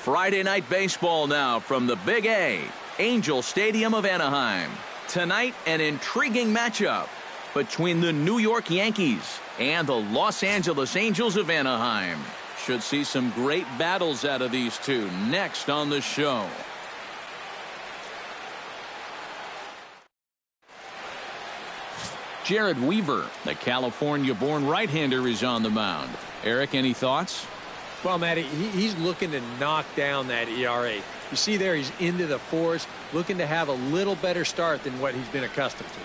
Friday night baseball now from the Big A, Angel Stadium of Anaheim. Tonight, an intriguing matchup between the New York Yankees and the Los Angeles Angels of Anaheim. Should see some great battles out of these two next on the show. Jared Weaver, the California-born right-hander, is on the mound. Eric, any thoughts? Well, Matty, he's looking to knock down that ERA. You see there, he's into the fours, looking to have a little better start than what he's been accustomed to.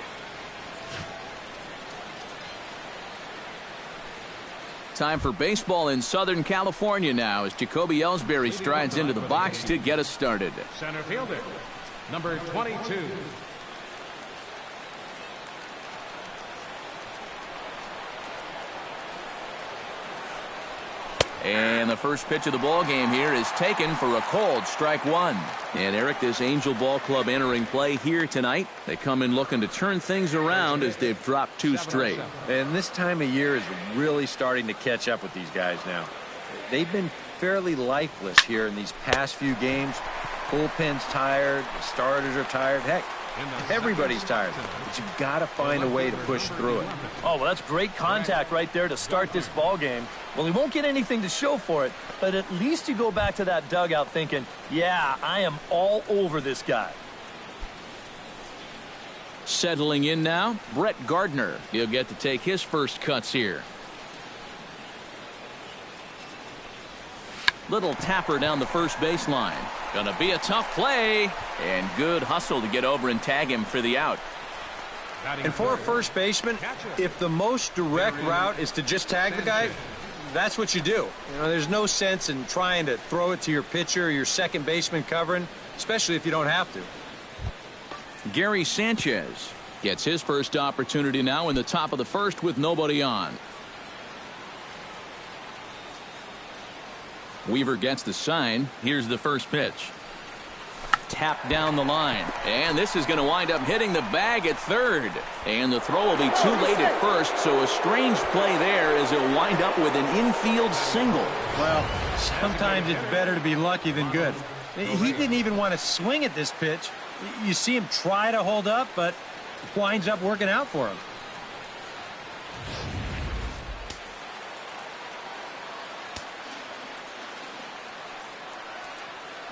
Time for baseball in Southern California now as Jacoby Ellsbury strides into the box to get us started. Center fielder, number 22. And the first pitch of the ball game here is taken for a called strike one. And Eric, this Angel Ball Club entering play here tonight. They come in looking to turn things around as they've dropped two straight. And this time of year is really starting to catch up with these guys now. They've been fairly lifeless here in these past few games. Bullpen's tired, the starters are tired. Heck, everybody's tired, but you've got to find a way to push through it. Oh, well, that's great contact right there to start this ball game. Well, he won't get anything to show for it, but at least you go back to that dugout thinking, yeah, I am all over this guy. Settling in now, Brett Gardner. He'll get to take his first cuts here. Little tapper down the first baseline. Gonna be a tough play, and good hustle to get over and tag him for the out. And for a first baseman, if the most direct route is to just tag the guy, that's what you do. You know, there's no sense in trying to throw it to your pitcher or your second baseman covering, especially if you don't have to. Gary Sanchez gets his first opportunity now in the top of the first with nobody on. Weaver gets the sign. Here's the first pitch. Tap down the line. And this is going to wind up hitting the bag at third. And the throw will be too late at first, so a strange play there as it'll wind up with an infield single. Well, sometimes it's better to be lucky than good. He didn't even want to swing at this pitch. You see him try to hold up, but winds up working out for him.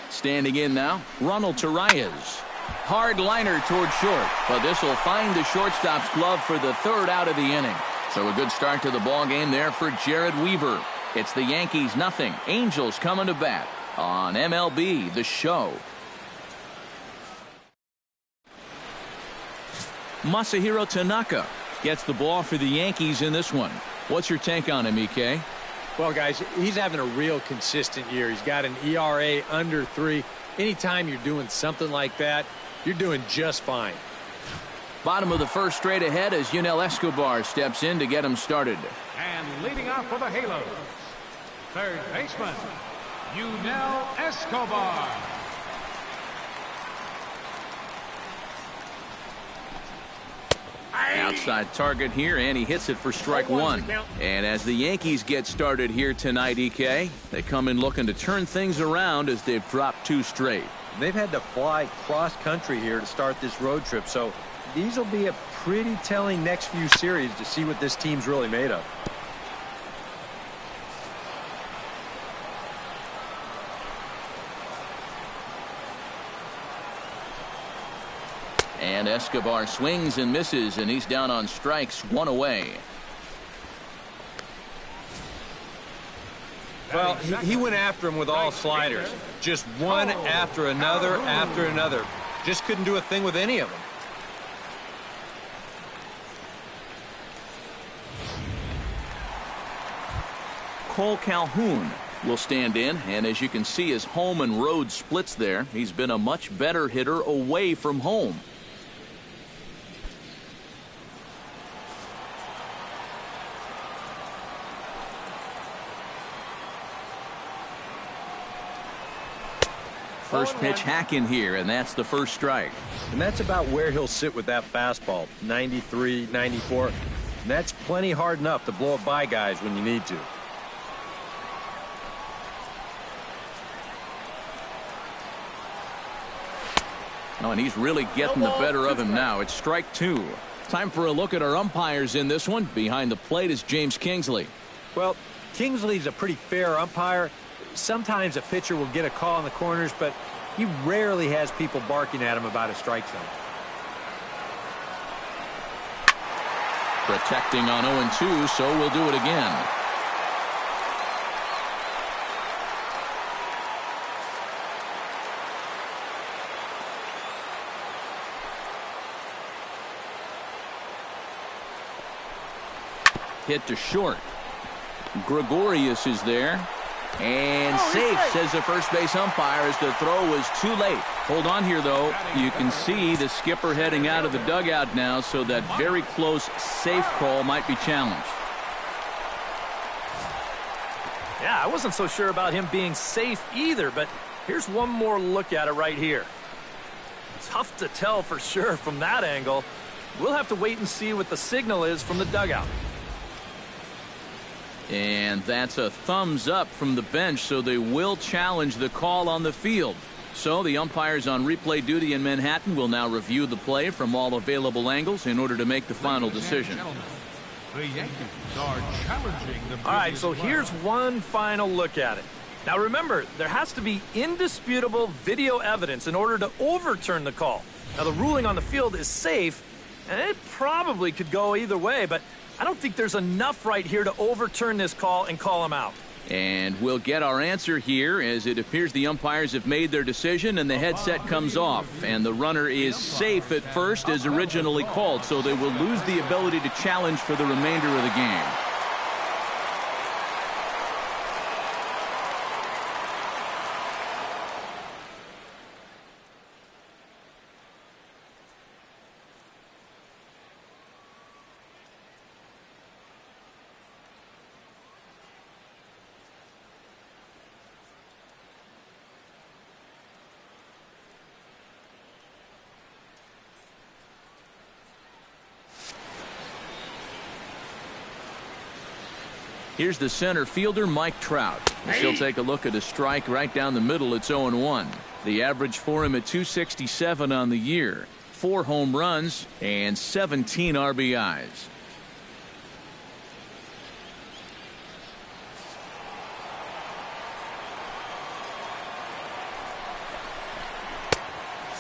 Standing in now, Ronald Torreyes. Hard liner toward short, but this will find the shortstop's glove for the third out of the inning. So a good start to the ball game there for Jared Weaver. It's the Yankees nothing. Angels coming to bat on MLB The Show. Masahiro Tanaka gets the ball for the Yankees in this one. What's your take on him, EK? Well, guys, he's having a real consistent year. He's got an ERA under 3. Anytime you're doing something like that, you're doing just fine. Bottom of the first straight ahead as Yunel Escobar steps in to get him started. And leading off for the Halos, third baseman, Yunel Escobar. Outside target here, and he hits it for strike one. And as the Yankees get started here tonight, EK, they come in looking to turn things around as they've dropped 2 straight. They've had to fly cross-country here to start this road trip, so these will be a pretty telling next few series to see what this team's really made of. And Escobar swings and misses, and he's down on strikes, 1 away. Well, he went after him with all sliders. Just one after another after another. Just couldn't do a thing with any of them. Cole Calhoun will stand in, and as you can see, his home and road splits there. He's been a much better hitter away from home. First pitch hack in here, and that's the first strike. And that's about where he'll sit with that fastball, 93, 94. And that's plenty hard enough to blow it by guys when you need to. Oh, and he's really getting the better of him now. It's strike 2. Time for a look at our umpires in this one. Behind the plate is James Kingsley. Well, Kingsley's a pretty fair umpire. Sometimes a pitcher will get a call in the corners, but he rarely has people barking at him about a strike zone. Protecting on 0-2, so we'll do it again. Hit to short. Gregorius is there. And safe, says the first base umpire, as the throw was too late. Hold on here, though. You can see the skipper heading out of the dugout now, so that very close safe call might be challenged. Yeah, I wasn't so sure about him being safe either, but here's one more look at it right here. Tough to tell for sure from that angle. We'll have to wait and see what the signal is from the dugout. And that's a thumbs up from the bench, so they will challenge the call on the field. So the umpires on replay duty in Manhattan will now review the play from all available angles in order to make the final decision. The Yankees are challenging the All right, so here's one final look at it. Now remember, there has to be indisputable video evidence in order to overturn the call. Now the ruling on the field is safe, and it probably could go either way, but I don't think there's enough right here to overturn this call and call him out. And we'll get our answer here, as it appears the umpires have made their decision and the headset comes off. And the runner is safe at first as originally called, so they will lose the ability to challenge for the remainder of the game. Here's the center fielder, Mike Trout. He'll take a look at a strike right down the middle. It's 0-1. The average for him at 267 on the year. 4 home runs and 17 RBIs.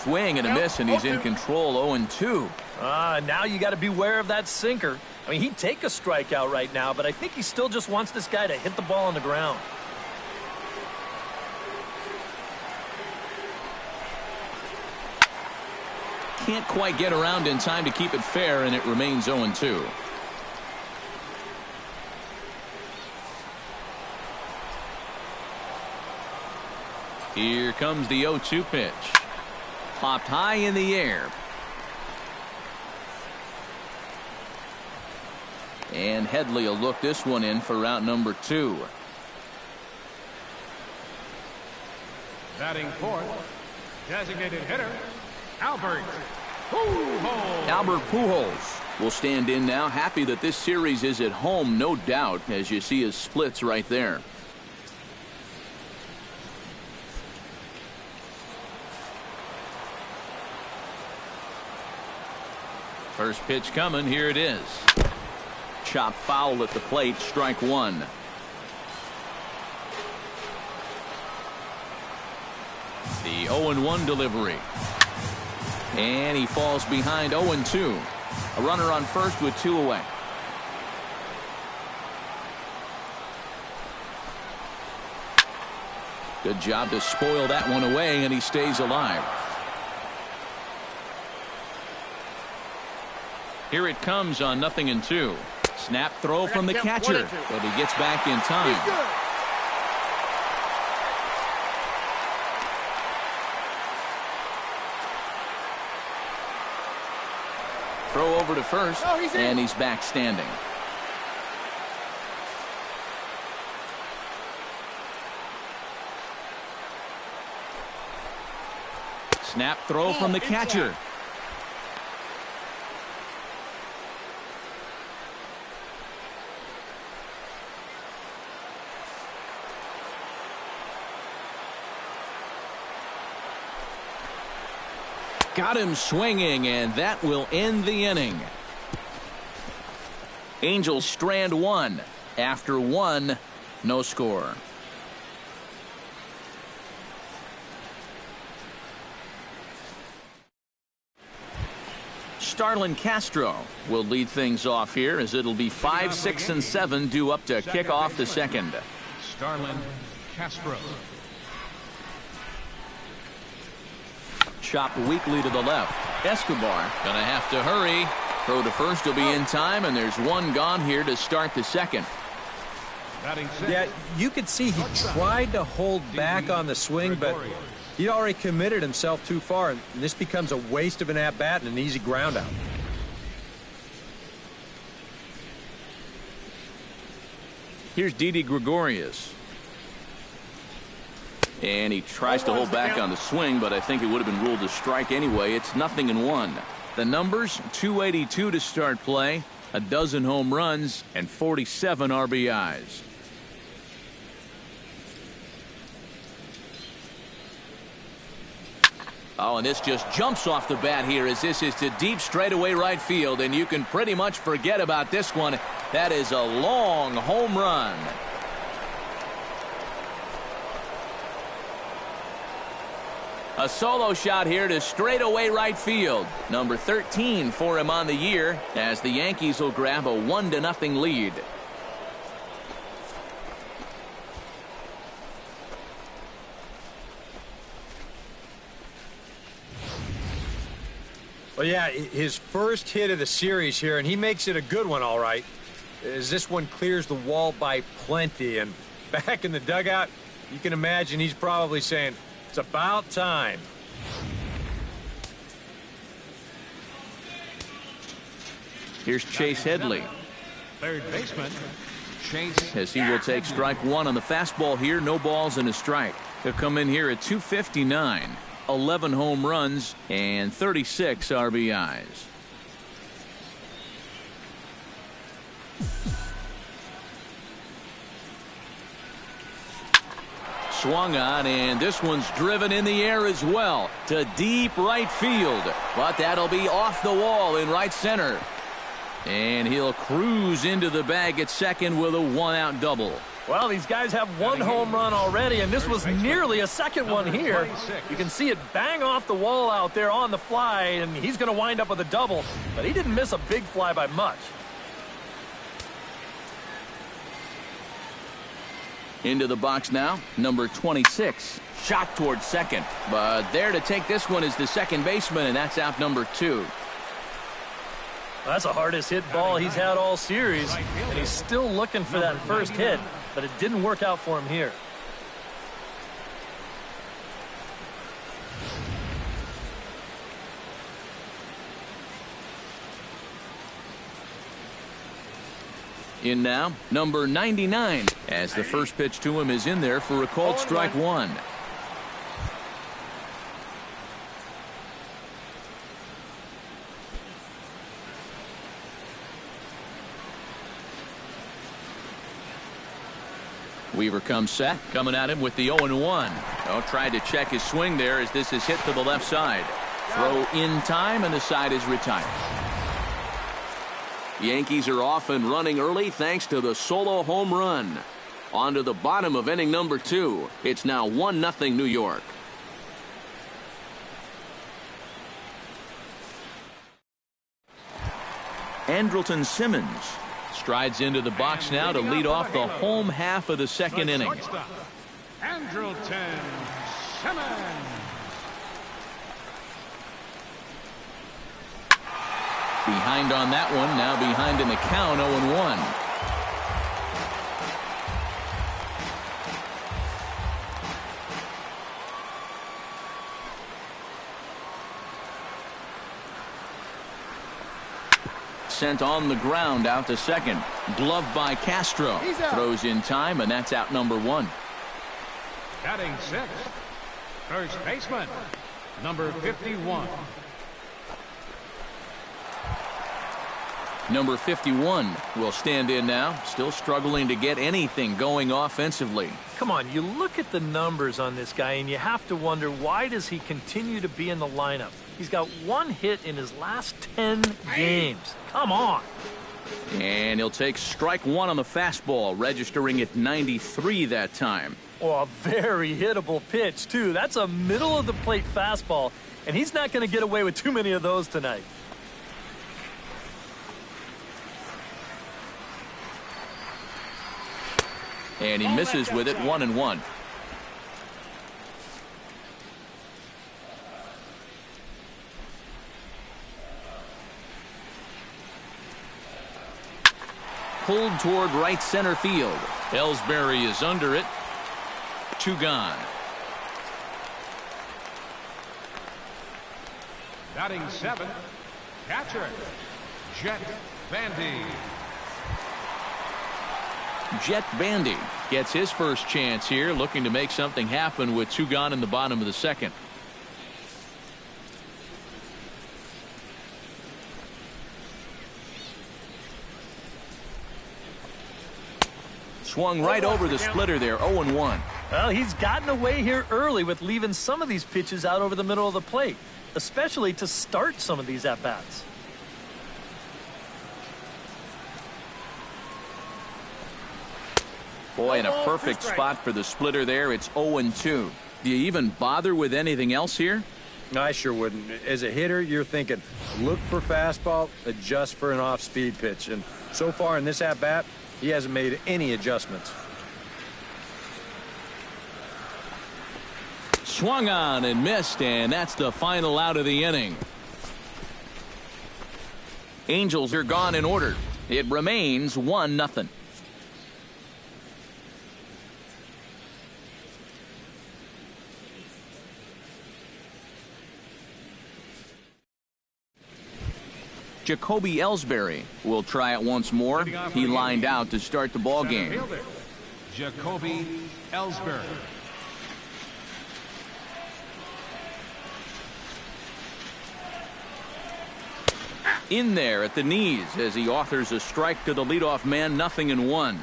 Swing and a miss, and he's in control. 0-2. Now you got to beware of that sinker. I mean, he'd take a strikeout right now, but I think he still just wants this guy to hit the ball on the ground. Can't quite get around in time to keep it fair, and it remains 0-2. Here comes the 0-2 pitch. Popped high in the air. And Headley will look this one in for route number 2. Batting fourth, designated hitter, Albert Pujols. Albert Pujols will stand in now. Happy that this series is at home, no doubt, as you see his splits right there. First pitch coming. Here it is. Chop foul at the plate. Strike 1. The 0-1 delivery. And he falls behind 0-2. A runner on first with 2 away. Good job to spoil that one away, and he stays alive. Here it comes on 0-2. Snap throw from the catcher, but he gets back in time. Throw over to first, and he's back standing. Snap throw from the catcher. Got him swinging, and that will end the inning. Angels strand 1. After 1, no score. Starlin Castro will lead things off here, as it'll be 5, 6, and 7 due up to kick off the second. Starlin Castro. Chopped weakly to the left. Escobar gonna have to hurry. Throw to first will be in time, and there's one gone here to start the second. Yeah, you could see he tried to hold back on the swing, but he'd already committed himself too far, and this becomes a waste of an at-bat and an easy ground out. Here's Didi Gregorius. And he tries to hold back on the swing, but I think it would have been ruled a strike anyway. It's 0-1. The numbers, 282 to start play, a dozen home runs, and 47 RBIs. Oh, and this just jumps off the bat here, as this is to deep straightaway right field, and you can pretty much forget about this one. That is a long home run. A solo shot here to straightaway right field. Number 13 for him on the year, as the Yankees will grab a 1-0 lead. Well, yeah, his first hit of the series here, and he makes it a good one, all right, as this one clears the wall by plenty. And back in the dugout, you can imagine he's probably saying, it's about time. Here's Chase Headley. Third baseman, Chase. As he will take strike 1 on the fastball here. No balls and a strike. He'll come in here at 259. 11 home runs and 36 RBIs. Swung on, and this one's driven in the air as well to deep right field, but that'll be off the wall in right center, and he'll cruise into the bag at second with a 1-out double. Well, these guys have 1 home run already, and this was nearly a second one here. You can see it bang off the wall out there on the fly, and he's going to wind up with a double, but he didn't miss a big fly by much. Into the box now, number 26. Shot towards second, but there to take this one is the second baseman, and that's out number 2. That's the hardest hit ball he's had all series, and he's still looking for that first hit, but it didn't work out for him here. In now, number 99, as the first pitch to him is in there for a called strike one. Weaver comes set, coming at him with the 0-1. Oh, tried to check his swing there as this is hit to the left side. Throw in time, and the side is retired. The Yankees are off and running early thanks to the solo home run. On to the bottom of inning number 2. It's now 1-0 New York. Andrelton Simmons strides into the box now to lead off the home half of the second inning. Andrelton Simmons. Behind on that one, now behind in the count, 0-1. Sent on the ground out to second. Gloved by Castro. Throws in time, and that's out number 1. Batting 6th, first baseman, number 51. Number 51 will stand in now, still struggling to get anything going offensively. Come on, you look at the numbers on this guy, and you have to wonder, why does he continue to be in the lineup? He's got 1 hit in his last 10 games. Come on. And he'll take strike 1 on the fastball, registering at 93 that time. Oh, a very hittable pitch, too. That's a middle-of-the-plate fastball, and he's not going to get away with too many of those tonight. And he misses with it, 1-1. Pulled toward right center field. Ellsbury is under it. 2 gone. Batting 7th, catcher, Jet Bandy. Jet Bandy gets his first chance here, looking to make something happen with 2 gone in the bottom of the second. Swung right over the splitter there, 0-1. Well, he's gotten away here early with leaving some of these pitches out over the middle of the plate, especially to start some of these at-bats. Boy, in a perfect spot for the splitter there. It's 0-2. Do you even bother with anything else here? I sure wouldn't. As a hitter, you're thinking, look for fastball, adjust for an off-speed pitch. And so far in this at-bat, he hasn't made any adjustments. Swung on and missed, and that's the final out of the inning. Angels are gone in order. It remains 1-0. Jacoby Ellsbury will try it once more. He lined out to start the ball game. Jacoby Ellsbury. In there at the knees as he authors a strike to the leadoff man, 0-1.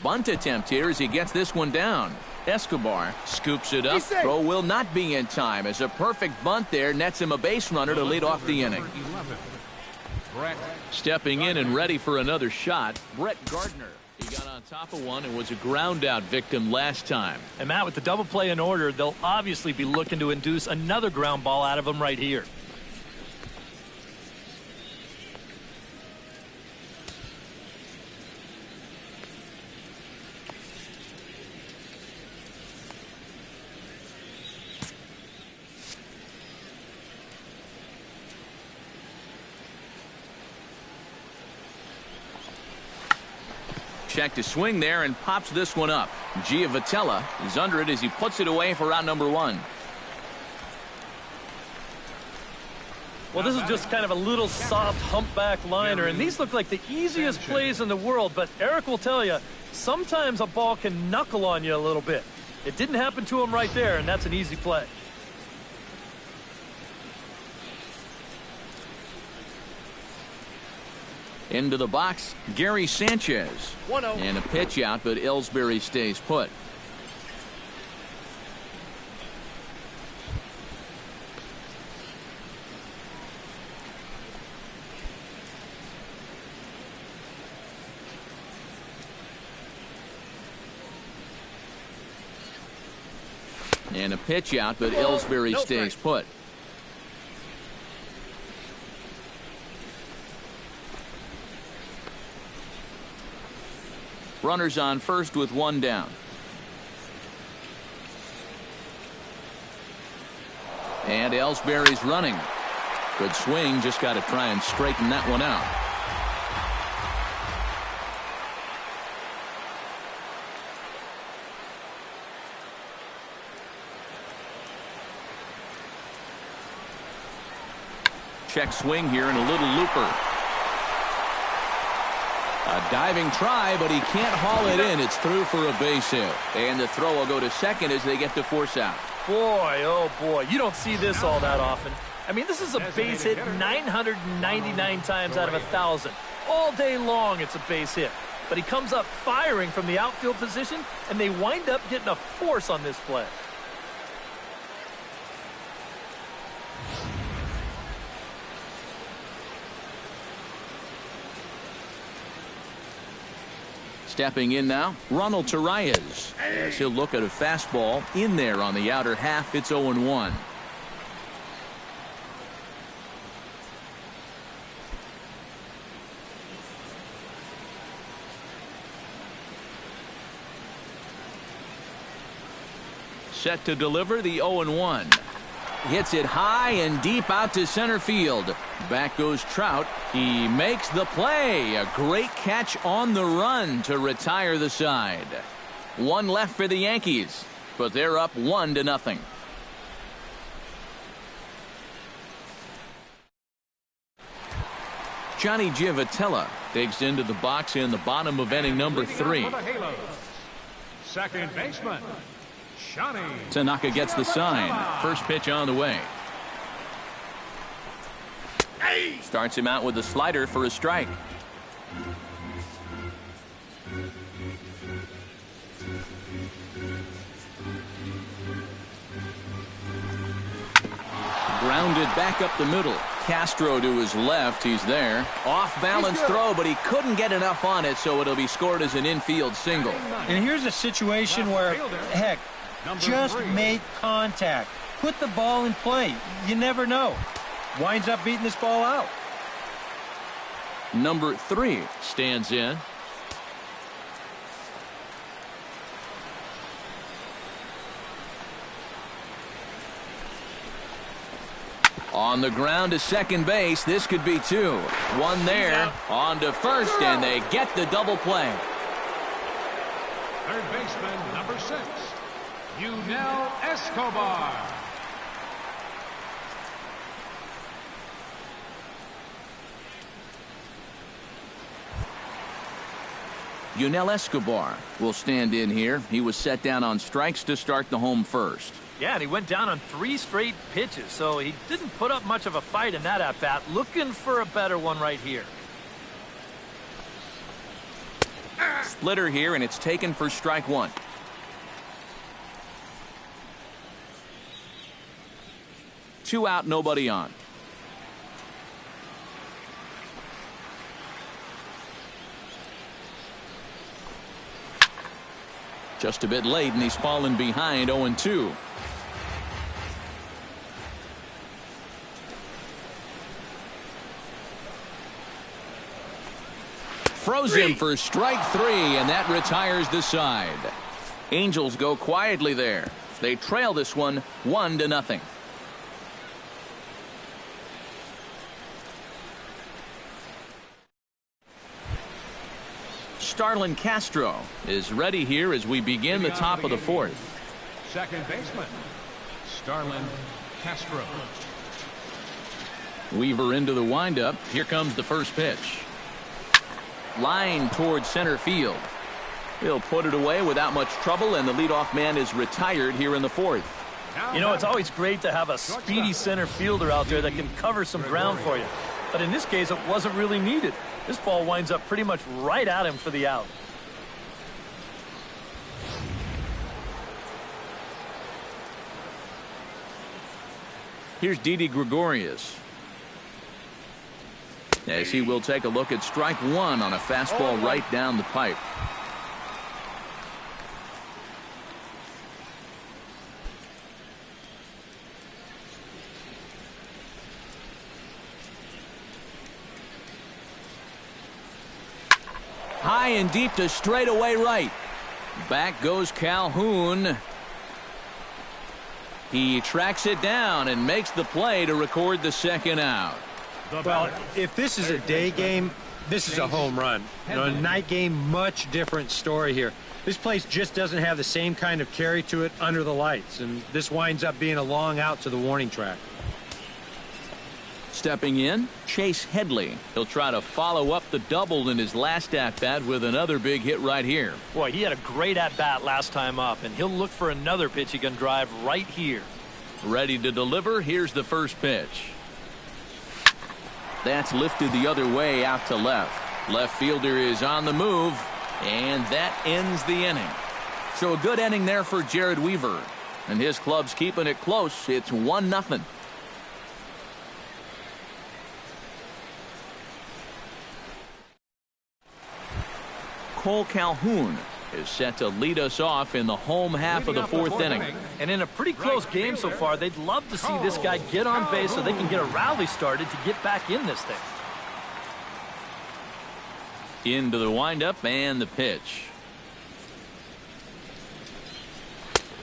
Bunt attempt here as he gets this one down. Escobar scoops it up. Throw will not be in time as a perfect bunt there nets him a base runner to lead off the inning. Stepping in and ready for another shot, Brett Gardner. He got on top of one and was a ground out victim last time. And Matt, with the double play in order, they'll obviously be looking to induce another ground ball out of him right here. check to swing there and pops this one up. Giavotella is under it as he puts it away for out number 1. Well, this is just kind of a little soft humpback liner, and these look like the easiest plays in the world, but Eric will tell you, sometimes a ball can knuckle on you a little bit. It didn't happen to him right there, and that's an easy play. Into the box, Gary Sanchez. 1-0. And a pitch out, but Ellsbury stays put. And a pitch out, but Ellsbury stays put. Runners on first with 1 down. And Ellsbury's running. Good swing, just got to try and straighten that one out. Check swing here and a little looper. A diving try, but he can't haul it in. It's through for a base hit. And the throw will go to second as they get the force out. Boy, oh boy, you don't see this all that often. I mean, this is a base hit 999 times out of 1,000. All day long it's a base hit. But he comes up firing from the outfield position, and they wind up getting a force on this play. Stepping in now, Ronald Turias. As he'll look at a fastball in there on the outer half. It's 0-1. Set to deliver the 0-1. Hits it high and deep out to center field. Back goes Trout. He makes the play. A great catch on the run to retire the side. 1 left for the Yankees, but they're up 1-0. Johnny Giavotella digs into the box in the bottom of inning number 3. Second baseman, Johnny. Tanaka gets the sign. First pitch on the way. Starts him out with a slider for a strike. Grounded back up the middle. Castro to his left. He's there. Off balance throw, but he couldn't get enough on it, so it'll be scored as an infield single. And here's a situation where, heck, just make contact. Put the ball in play. You never know. Winds up beating this ball out. Number 3 stands in. On the ground to second base. This could be 2. 1 there. On to first, and they get the double play. Third baseman, number 6, Yunel Escobar. Yunel Escobar will stand in here. He was set down on strikes to start the home first. Yeah, and he went down on 3 straight pitches, so he didn't put up much of a fight in that at-bat. Looking for a better one right here. Splitter here, and it's taken for strike 1. Two out, nobody on. Just a bit late, and he's fallen behind 0-2. Throws him for strike 3, and that retires the side. Angels go quietly there. They trail this one 1-0. Starlin Castro is ready here as we begin the top of the fourth. Second baseman, Starlin Castro. Weaver into the windup. Here comes the first pitch. Line towards center field. He'll put it away without much trouble, and the leadoff man is retired here in the fourth. You know, it's always great to have a speedy center fielder out there that can cover some ground for you. But in this case, it wasn't really needed. This ball winds up pretty much right at him for the out. Here's Didi Gregorius, as he will take a look at strike one on a fastball right down the pipe. High and deep to straightaway right. Back goes Calhoun. He tracks it down and makes the play to record the second out. Well, if this is a day game, this is a home run. You know, a night game, much different story here. This place just doesn't have the same kind of carry to it under the lights, and this winds up being a long out to the warning track. Stepping in, Chase Headley. He'll try to follow up the double in his last at-bat with another big hit right here. Boy, he had a great at-bat last time up, and he'll look for another pitch he can drive right here. Ready to deliver. Here's the first pitch. That's lifted the other way out to left. Left fielder is on the move, and that ends the inning. So a good inning there for Jared Weaver, and his club's keeping it close. It's 1-0. Cole Calhoun is set to lead us off in the home half of the fourth inning. And in a pretty close game so far, they'd love to see this guy get on base so they can get a rally started to get back in this thing. Into the windup and the pitch.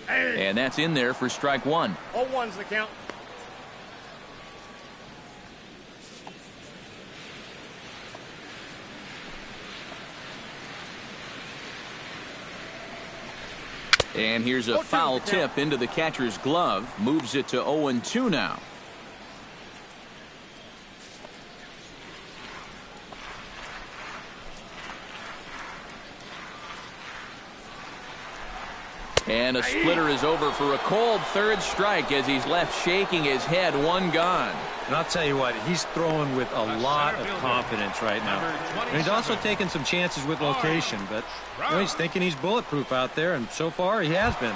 And that's in there for strike one. 0-1's the count. And here's a foul tip into the catcher's glove. Moves it to 0-2 now. And a splitter is over for a cold third strike as he's left shaking his head. One gone. And I'll tell you what, he's throwing with a lot of confidence right now. And he's also taking some chances with location, but you know, he's thinking he's bulletproof out there, and so far he has been.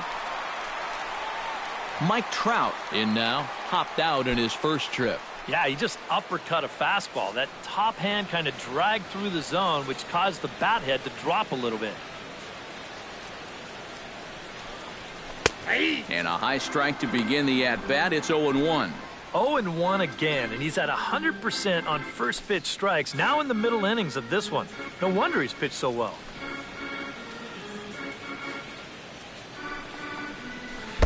Mike Trout in now. Hopped out in his first trip. Yeah, he just uppercut a fastball. That top hand kind of dragged through the zone, which caused the bat head to drop a little bit. And a high strike to begin the at-bat. It's 0-1. 0-1 again, and he's at 100% on first pitch strikes, now in the middle innings of this one. No wonder he's pitched so well.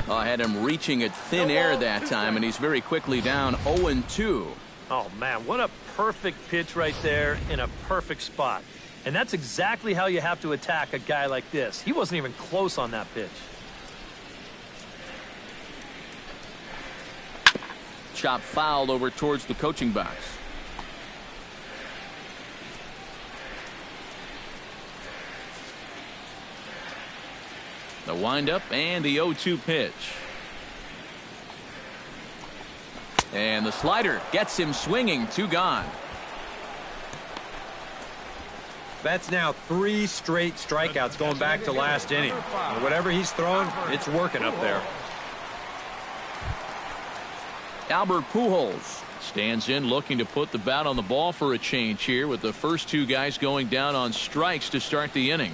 I had him reaching at thin air that time, and he's very quickly down 0-2. Oh, man, what a perfect pitch right there in a perfect spot. And that's exactly how you have to attack a guy like this. He wasn't even close on that pitch. Chop fouled over towards the coaching box. The windup and the 0-2 pitch. And the slider gets him swinging. 2 gone. That's now 3 straight strikeouts going back to last inning. And whatever he's throwing, it's working up there. Albert Pujols stands in looking to put the bat on the ball for a change here with the first 2 guys going down on strikes to start the inning.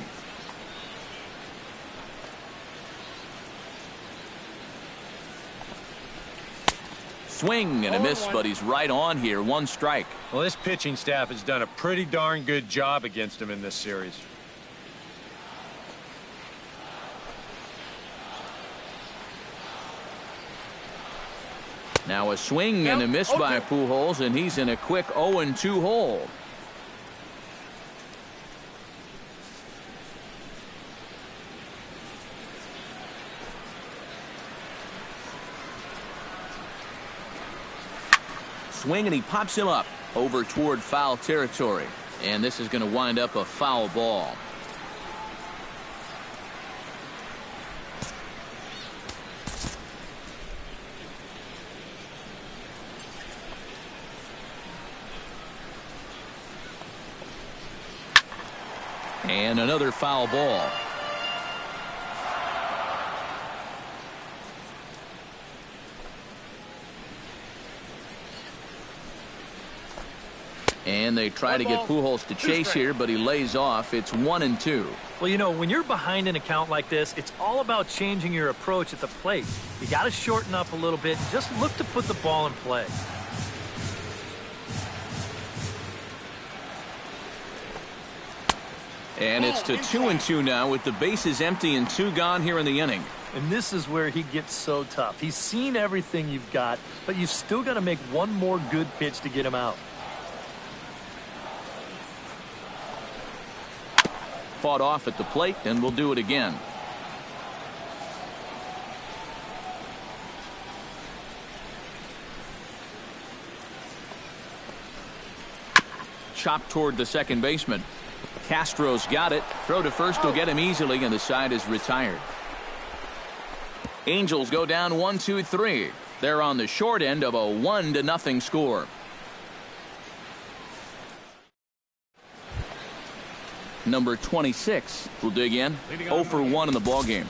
Swing and a miss, but he's right on here. 1 strike. Well, this pitching staff has done a pretty darn good job against him in this series. Now a swing and a miss by Pujols, and he's in a quick 0-2 hole. swing, and he pops him up over toward foul territory. And this is going to wind up a foul ball. And another foul ball. And they try to get Pujols to chase here, but he lays off. It's 1-2. Well, you know, when you're behind an account like this, it's all about changing your approach at the plate. You got to shorten up a little bit and just look to put the ball in play. And it's to 2-2 now with the bases empty and 2 gone here in the inning. And this is where he gets so tough. He's seen everything you've got, but you've still got to make one more good pitch to get him out. Fought off at the plate, and we'll do it again. Chopped toward the second baseman. Castro's got it. Throw to first will get him easily, and the side is retired. Angels go down 1-2-3. They're on the short end of a 1-0 score. Number 26 will dig in. 0 for 1 in the ballgame.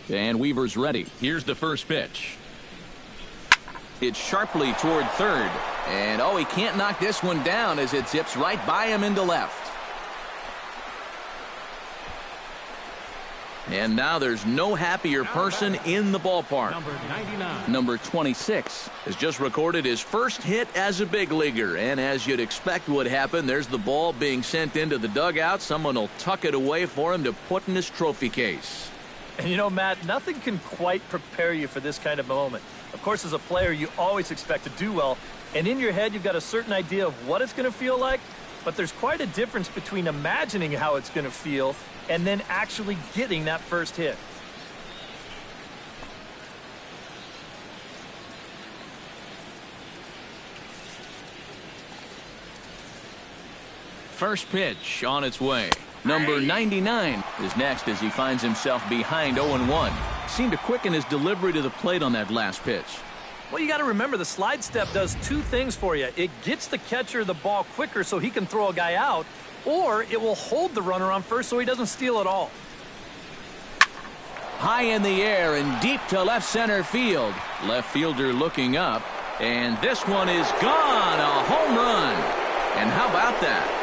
And Weaver's ready. Here's the first pitch. It's sharply toward third. And he can't knock this one down as it zips right by him into left. And now there's no happier person in the ballpark. Number 26 has just recorded his first hit as a big leaguer. And as you'd expect would happen, there's the ball being sent into the dugout. Someone will tuck it away for him to put in his trophy case. And you know, Matt, nothing can quite prepare you for this kind of moment. Of course, as a player, you always expect to do well. And in your head, you've got a certain idea of what it's going to feel like. But there's quite a difference between imagining how it's going to feel and then actually getting that first hit. First pitch on its way. Number 99 is next as he finds himself behind 0-1. Seemed to quicken his delivery to the plate on that last pitch. Well, you got to remember the slide step does two things for you. It gets the catcher the ball quicker so he can throw a guy out, or it will hold the runner on first so he doesn't steal it all. High in the air and deep to left center field. Left fielder looking up, and this one is gone. A home run. And how about that?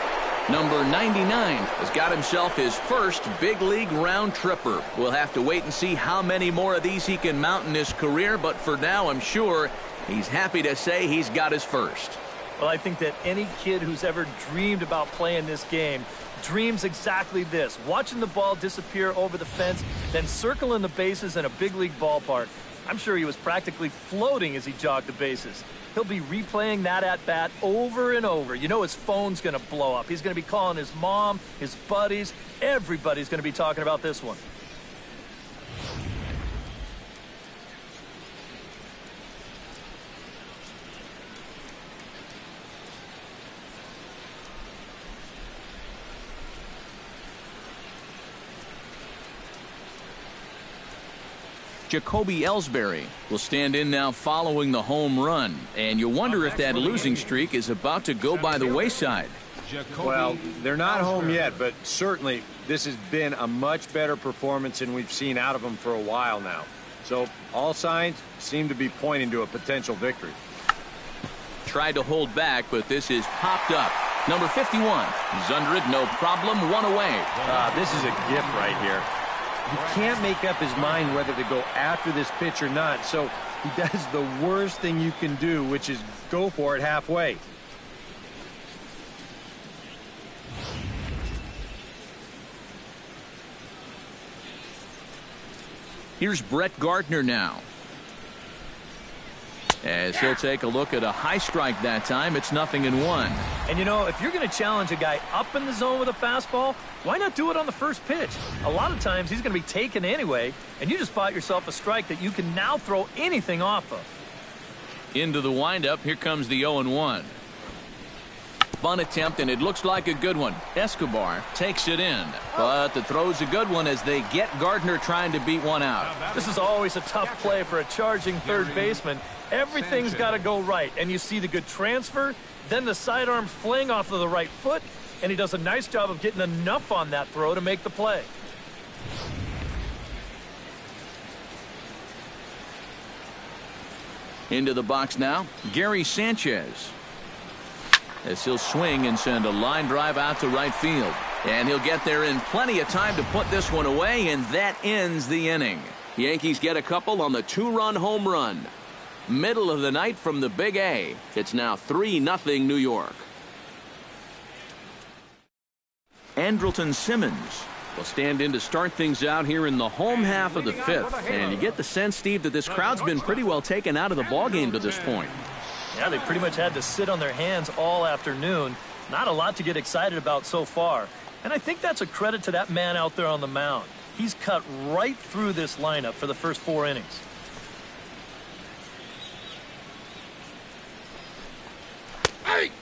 Number 99 has got himself his first big league round tripper. We'll have to wait and see how many more of these he can mount in his career, but for now I'm sure he's happy to say he's got his first. Well, I think that any kid who's ever dreamed about playing this game dreams exactly this, watching the ball disappear over the fence, then circling the bases in a big league ballpark. I'm sure he was practically floating as he jogged the bases. He'll be replaying that at-bat over and over. You know his phone's going to blow up. He's going to be calling his mom, his buddies. Everybody's going to be talking about this one. Jacoby Ellsbury will stand in now following the home run. And you wonder if that losing streak is about to go by the wayside. Well, they're not home yet, but certainly this has been a much better performance than we've seen out of them for a while now. So all signs seem to be pointing to a potential victory. Tried to hold back, but this is popped up. Number 51. He's under it, no problem, one away. This is a gift right here. He can't make up his mind whether to go after this pitch or not, so he does the worst thing you can do, which is go for it halfway. Here's Brett Gardner now. As he'll take a look at a high strike that time. It's 0-1. And, you know, if you're going to challenge a guy up in the zone with a fastball, why not do it on the first pitch? A lot of times he's going to be taken anyway, and you just bought yourself a strike that you can now throw anything off of. Into the windup. Here comes the 0-1. Bunt attempt, and it looks like a good one. Escobar takes it in, but the throw's a good one as they get Gardner trying to beat one out. This is always a tough play for a charging third baseman. Everything's got to go right, and you see the good transfer, then the sidearm fling off of the right foot, and he does a nice job of getting enough on that throw to make the play. Into the box now, Gary Sanchez. As he'll swing and send a line drive out to right field. And he'll get there in plenty of time to put this one away, and that ends the inning. Yankees get a couple on the 2-run home run. Middle of the night from the Big A. It's now 3-0 New York. Andrelton Simmons will stand in to start things out here in the home half of the fifth. And you get the sense, Steve, that this crowd's been pretty well taken out of the ballgame to this point. Yeah, they pretty much had to sit on their hands all afternoon. Not a lot to get excited about so far. And I think that's a credit to that man out there on the mound. He's cut right through this lineup for the first 4 innings.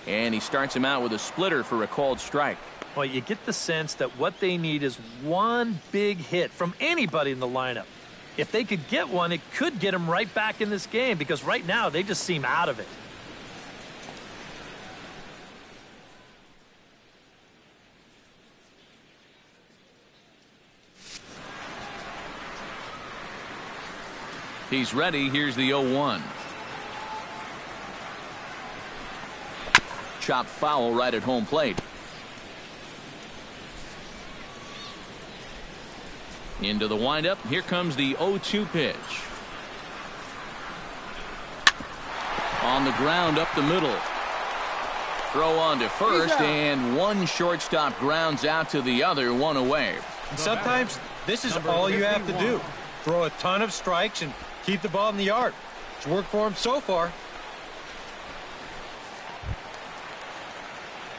And he starts him out with a splitter for a called strike. Well, you get the sense that what they need is one big hit from anybody in the lineup. If they could get one, it could get them right back in this game, because right now they just seem out of it. He's ready. Here's the 0-1. Chop foul right at home plate. Into the windup. Here comes the 0-2 pitch. On the ground up the middle. Throw on to first, and one shortstop grounds out to the other, one away. And sometimes this is all you have to do. Throw a ton of strikes and keep the ball in the yard. It's worked for him so far.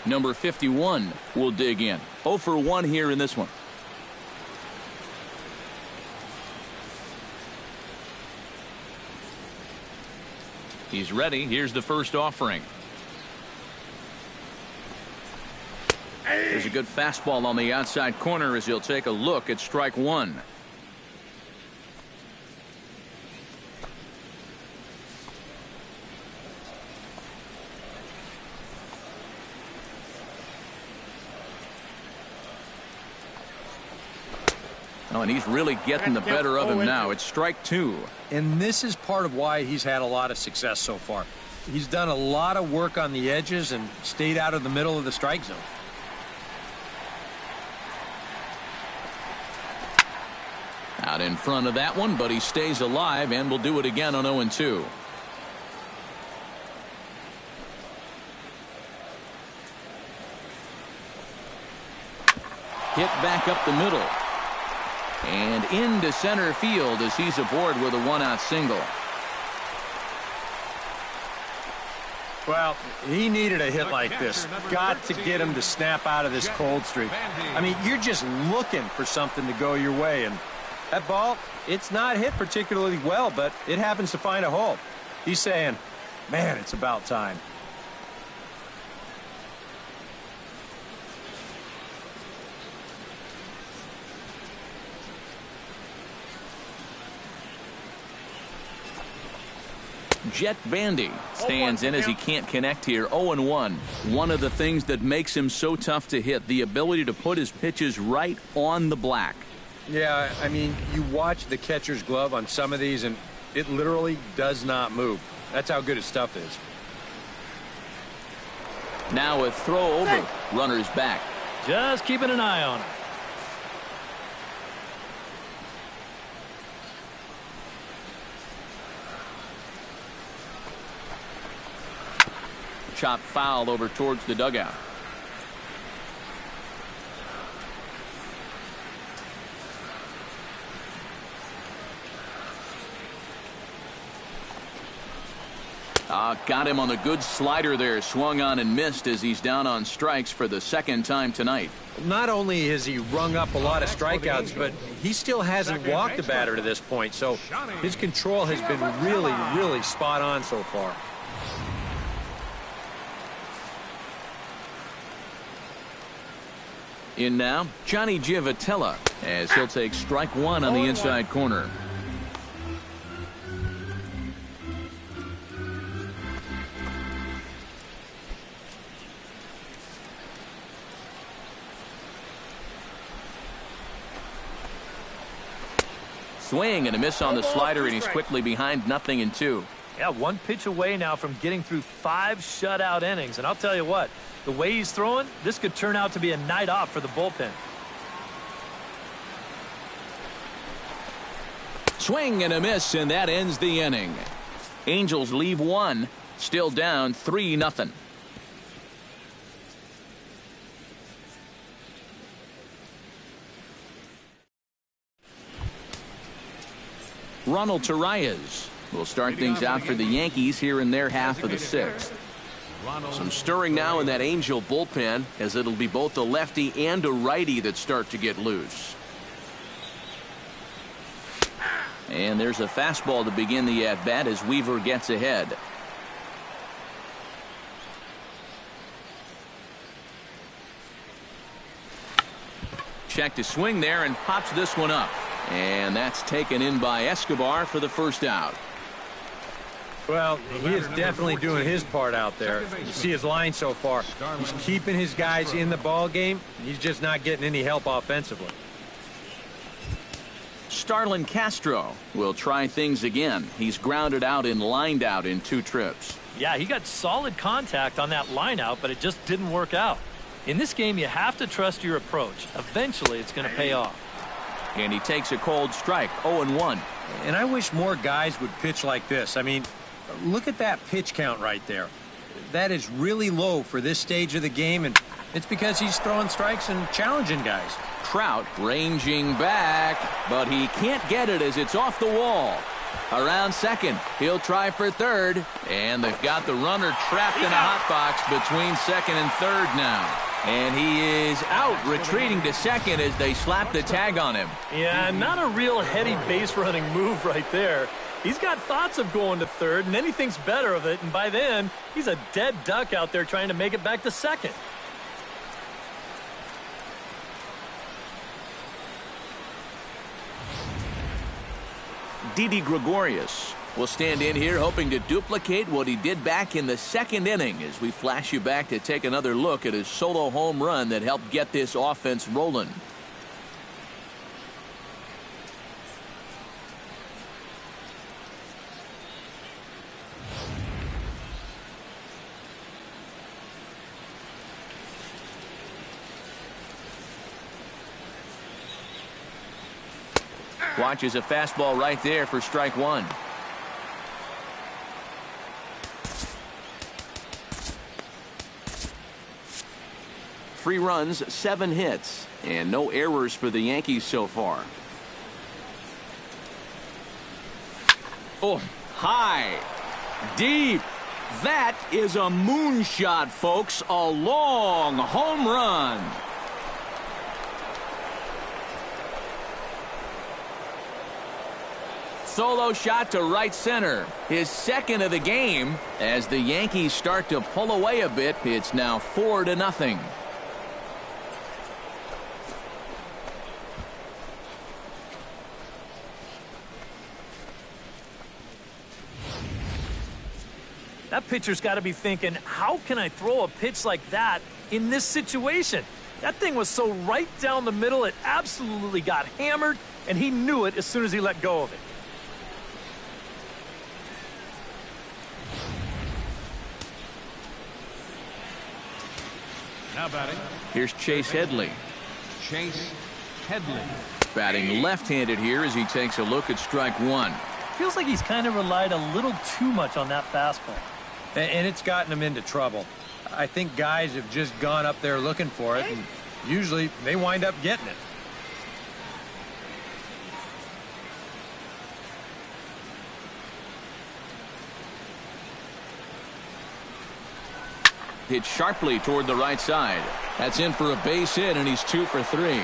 Number 51 will dig in. 0 for 1 here in this one. He's ready. Here's the first offering. There's a good fastball on the outside corner as he'll take a look at strike one. Oh, and he's really getting the better of him now. It's strike two. And this is part of why he's had a lot of success so far. He's done a lot of work on the edges and stayed out of the middle of the strike zone. Out in front of that one, but he stays alive and will do it again on 0-2. Hit back up the middle. And into center field as he's aboard with a one-out single. Well, he needed a hit like this. Got to get him to snap out of this cold streak. I mean, you're just looking for something to go your way. And that ball, it's not hit particularly well, but it happens to find a hole. He's saying, man, it's about time. Jet Bandy stands in as he can't connect here. 0-1. One of the things that makes him so tough to hit, the ability to put his pitches right on the black. Yeah, I mean, you watch the catcher's glove on some of these, and it literally does not move. That's how good his stuff is. Now a throw over. Runners back. Just keeping an eye on him. Chop foul over towards the dugout. Got him on the good slider there. Swung on and missed as he's down on strikes for the second time tonight. Not only has he rung up a lot of strikeouts, but he still hasn't walked a batter to this point. So his control has been really, really spot on so far. In now, Johnny Giavotella, as he'll take strike one on the inside corner. Swing and a miss on the slider, and he's quickly behind 0-2. Yeah, one pitch away now from getting through 5 shutout innings. And I'll tell you what, the way he's throwing, this could turn out to be a night off for the bullpen. Swing and a miss, and that ends the inning. Angels leave one, still down 3-0. Ronald Torreyes will start things out for the Yankees here in their half of the 6th. Some stirring now in that Angel bullpen, as it'll be both a lefty and a righty that start to get loose. And there's a fastball to begin the at-bat as Weaver gets ahead. Check to swing there and pops this one up. And that's taken in by Escobar for the first out. Well, he is definitely doing his part out there. You see his line so far. He's keeping his guys in the ball game. He's just not getting any help offensively. Starlin Castro will try things again. He's grounded out and lined out in 2 trips. Yeah, he got solid contact on that line out, but it just didn't work out. In this game, you have to trust your approach. Eventually, it's going to pay off. And he takes a cold strike, 0-1. And I wish more guys would pitch like this. I mean, look at that pitch count right there. That is really low for this stage of the game, and it's because he's throwing strikes and challenging guys. Trout ranging back, but he can't get it as it's off the wall. Around second, he'll try for third, and they've got the runner trapped in a hot box between second and third now. And he is out, retreating to second as they slap the tag on him. Yeah, not a real heady base running move right there. He's got thoughts of going to third, and then he thinks better of it, and by then, he's a dead duck out there trying to make it back to second. Didi Gregorius will stand in here hoping to duplicate what he did back in the 2nd inning as we flash you back to take another look at his solo home run that helped get this offense rolling. Watches a fastball right there for strike one. Three runs, 7 hits, and no errors for the Yankees so far. Oh, high, deep. That is a moonshot, folks. A long home run. Solo shot to right center. His 2nd of the game. As the Yankees start to pull away a bit, it's now 4-0. That pitcher's got to be thinking, how can I throw a pitch like that in this situation? That thing was so right down the middle, it absolutely got hammered, and he knew it as soon as he let go of it. Now batting. Here's Chase Headley. Chase Headley. Batting left-handed here as he takes a look at strike one. Feels like he's kind of relied a little too much on that fastball. And it's gotten him into trouble. I think guys have just gone up there looking for it, and usually they wind up getting it. Hit sharply toward the right side. That's in for a base hit, and he's 2 for 3.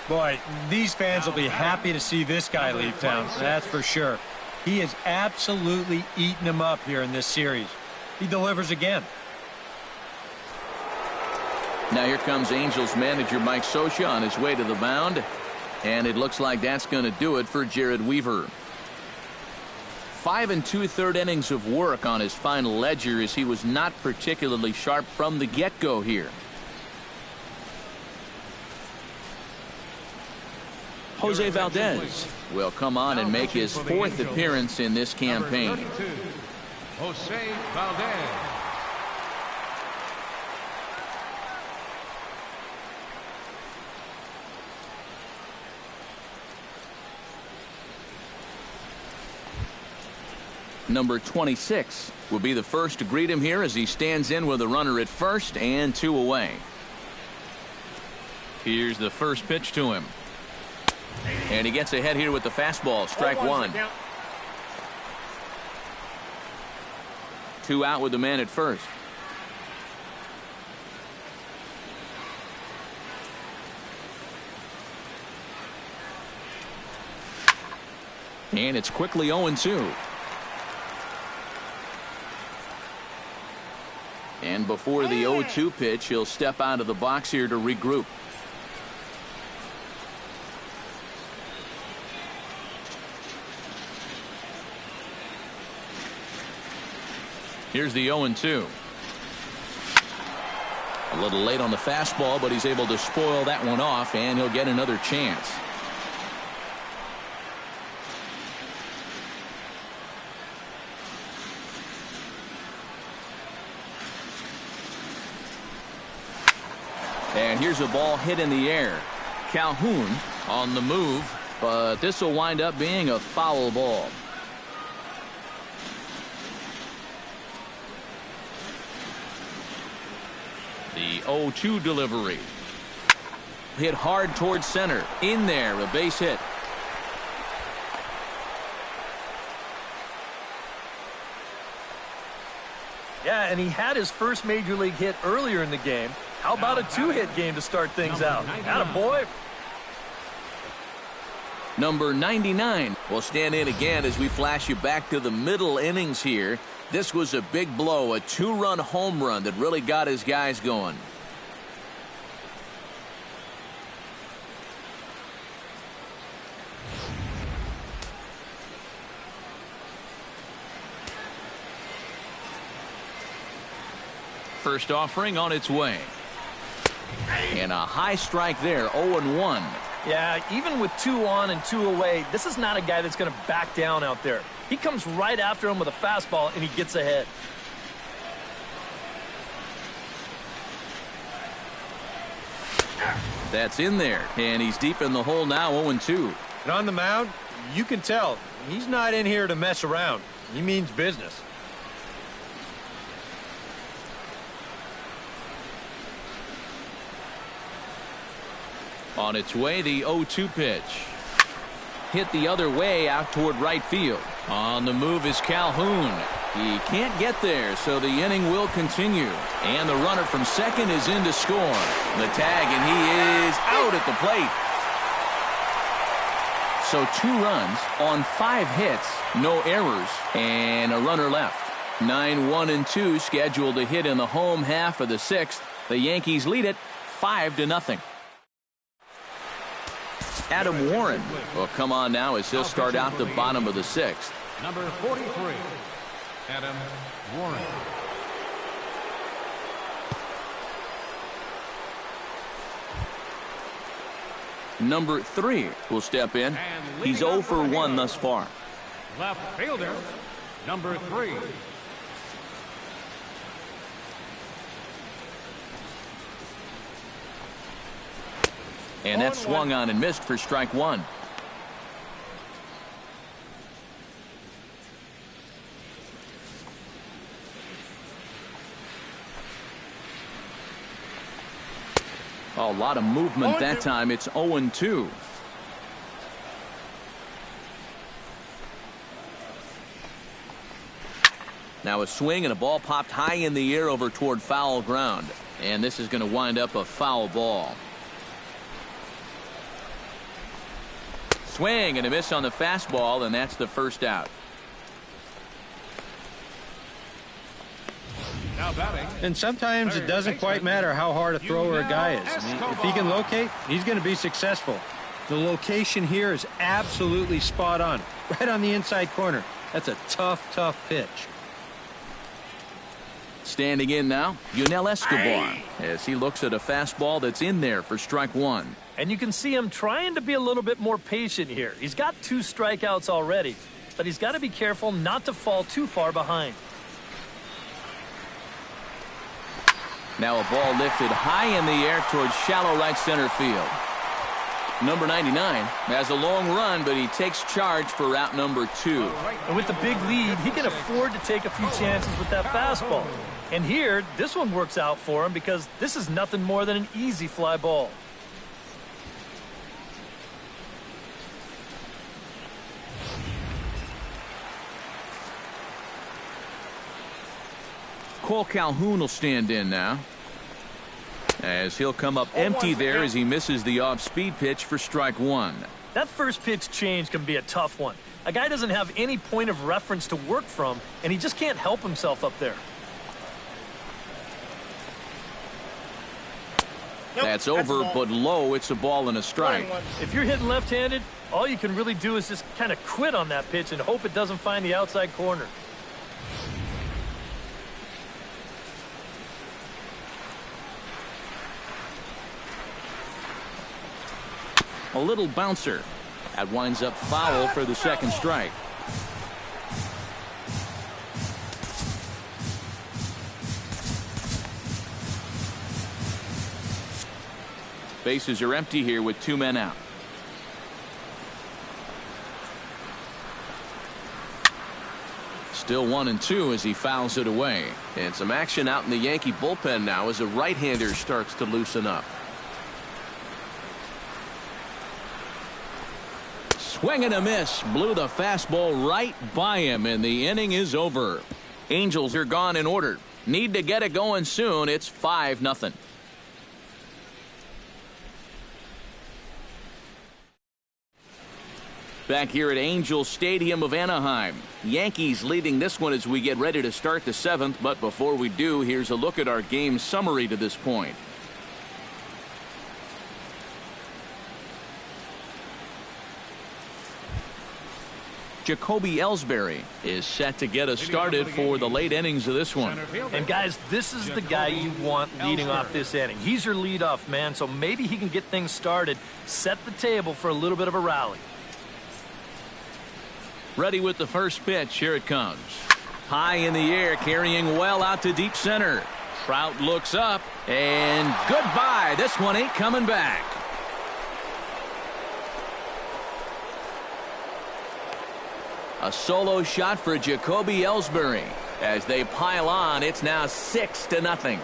Boy, these fans will be happy to see this guy leave town, that's for sure. He has absolutely eaten them up here in this series. He delivers again. Now here comes Angels manager Mike Scioscia on his way to the mound. And it looks like that's going to do it for Jared Weaver. 5 2/3 innings of work on his final ledger, as he was not particularly sharp from the get-go here. Jose Valdez will come on and make his 4th appearance in this campaign. Jose Valdez. Number 26 will be the first to greet him here as he stands in with a runner at first and 2 away. Here's the first pitch to him. And he gets ahead here with the fastball. Strike 1. 2 out with the man at first. And it's quickly 0-2. And before the 0-2 pitch, he'll step out of the box here to regroup. Here's the 0-2. A little late on the fastball, but he's able to spoil that one off, and he'll get another chance. And here's a ball hit in the air. Calhoun on the move, but this will wind up being a foul ball. The 0-2 delivery. Hit hard towards center. In there, a base hit. Yeah, and he had his first major league hit earlier in the game. How about a 2-hit game to start things out? Attaboy. Number 99 will stand in again as we flash you back to the middle innings here. This was a big blow, a 2-run home run that really got his guys going. First offering on its way. And a high strike there, 0-1. Yeah, even with 2 on and 2 away, this is not a guy that's going to back down out there. He comes right after him with a fastball, and he gets ahead. That's in there, and he's deep in the hole now, 0-2. And on the mound, you can tell he's not in here to mess around. He means business. On its way, the 0-2 pitch. Hit the other way out toward right field. On the move is Calhoun. He can't get there, so the inning will continue. And the runner from second is in to score. The tag, and he is out at the plate. So 2 runs on 5 hits, no errors, and a runner left. 9-1-2 scheduled to hit in the home half of the 6th. The Yankees lead it 5-0. Adam Warren will come on now as he'll start out the bottom of the 6th. Number 43, Adam Warren. Number 3 will step in. He's 0 for 1 thus far. Left fielder, number 3. And that swung on and missed for strike 1. A lot of movement that time. It's 0-2. Now a swing and a ball popped high in the air over toward foul ground. And this is going to wind up a foul ball. Swing and a miss on the fastball, and that's the first out. Now batting. And sometimes it doesn't quite matter how hard a thrower a guy is. I mean, if he can locate, he's going to be successful. The location here is absolutely spot on. Right on the inside corner. That's a tough, tough pitch. Standing in now, Yunel Escobar, as he looks at a fastball that's in there for strike one. And you can see him trying to be a little bit more patient here. He's got 2 strikeouts already, but he's got to be careful not to fall too far behind. Now a ball lifted high in the air towards shallow right center field. Number 99 has a long run, but he takes charge for route number 2. And with the big lead, he can afford to take a few chances with that fastball. And here, this one works out for him because this is nothing more than an easy fly ball. Cole Calhoun will stand in now, as he'll come up empty there as he misses the off-speed pitch for strike one. That first pitch change can be a tough one. A guy doesn't have any point of reference to work from, and he just can't help himself up there. That's over, but low. It's a ball and a strike. If you're hitting left-handed, all you can really do is just kind of quit on that pitch and hope it doesn't find the outside corner. A little bouncer. That winds up foul for the second strike. Bases are empty here with 2 men out. Still 1-2 as he fouls it away. And some action out in the Yankee bullpen now as a right-hander starts to loosen up. Swing and a miss. Blew the fastball right by him, and the inning is over. Angels are gone in order. Need to get it going soon. It's 5-0. Back here at Angel Stadium of Anaheim. Yankees leading this one as we get ready to start the 7th. But before we do, here's a look at our game summary to this point. Jacoby Ellsbury is set to get us started for the late innings of this one. And guys, this is the guy you want leading off this inning. He's your leadoff man, so maybe he can get things started, set the table for a little bit of a rally. Ready with the first pitch. Here it comes. High in the air, carrying well out to deep center. Trout looks up, and goodbye. This one ain't coming back. A solo shot for Jacoby Ellsbury. As they pile on, it's now 6-0.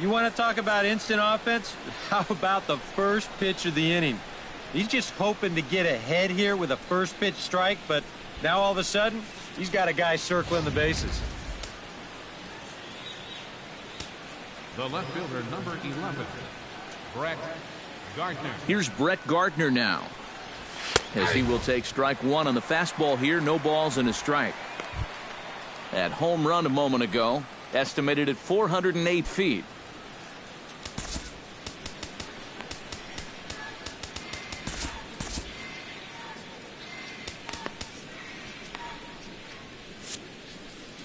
You want to talk about instant offense? How about the first pitch of the inning? He's just hoping to get ahead here with a first pitch strike, but now all of a sudden, he's got a guy circling the bases. The left fielder, number 11, Brett Gardner. Here's Brett Gardner now, as he will take strike one on the fastball here. No balls and a strike. That home run a moment ago, estimated at 408 feet.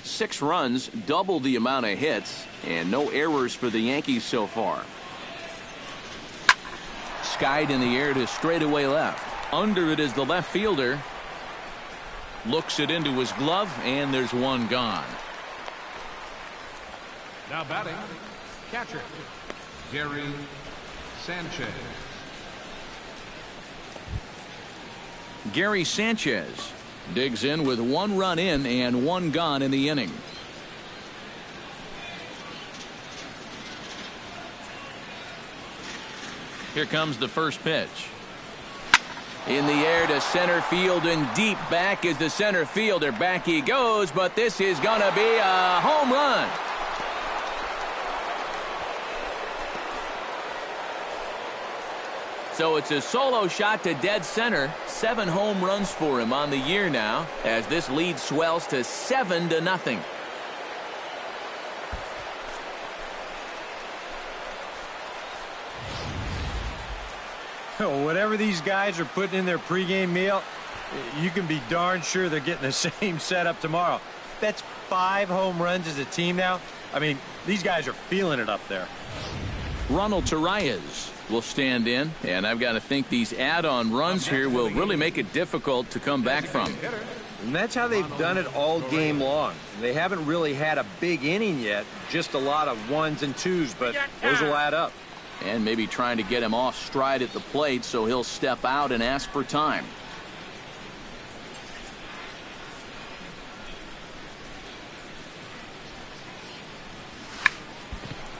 Six runs, double the amount of hits, and no errors for the Yankees so far. Skied in the air to straightaway left. Under it is the left fielder. Looks it into his glove, and there's one gone. Now batting, catcher, Gary Sanchez. Gary Sanchez digs in with 1 run in and 1 gone in the inning. Here comes the first pitch. In the air to center field and deep back is the center fielder. Back he goes, but this is going to be a home run. So it's a solo shot to dead center. 7 home runs for him on the year now, as this lead swells to 7-0. Whatever these guys are putting in their pregame meal, you can be darn sure they're getting the same setup tomorrow. That's 5 home runs as a team now. I mean, these guys are feeling it up there. Ronald Torreyes will stand in, and I've got to think these add-on runs here will really make it difficult to come back from. And that's how they've done it all game long. They haven't really had a big inning yet, just a lot of 1s and 2s, but those will add up. And maybe trying to get him off stride at the plate so he'll step out and ask for time.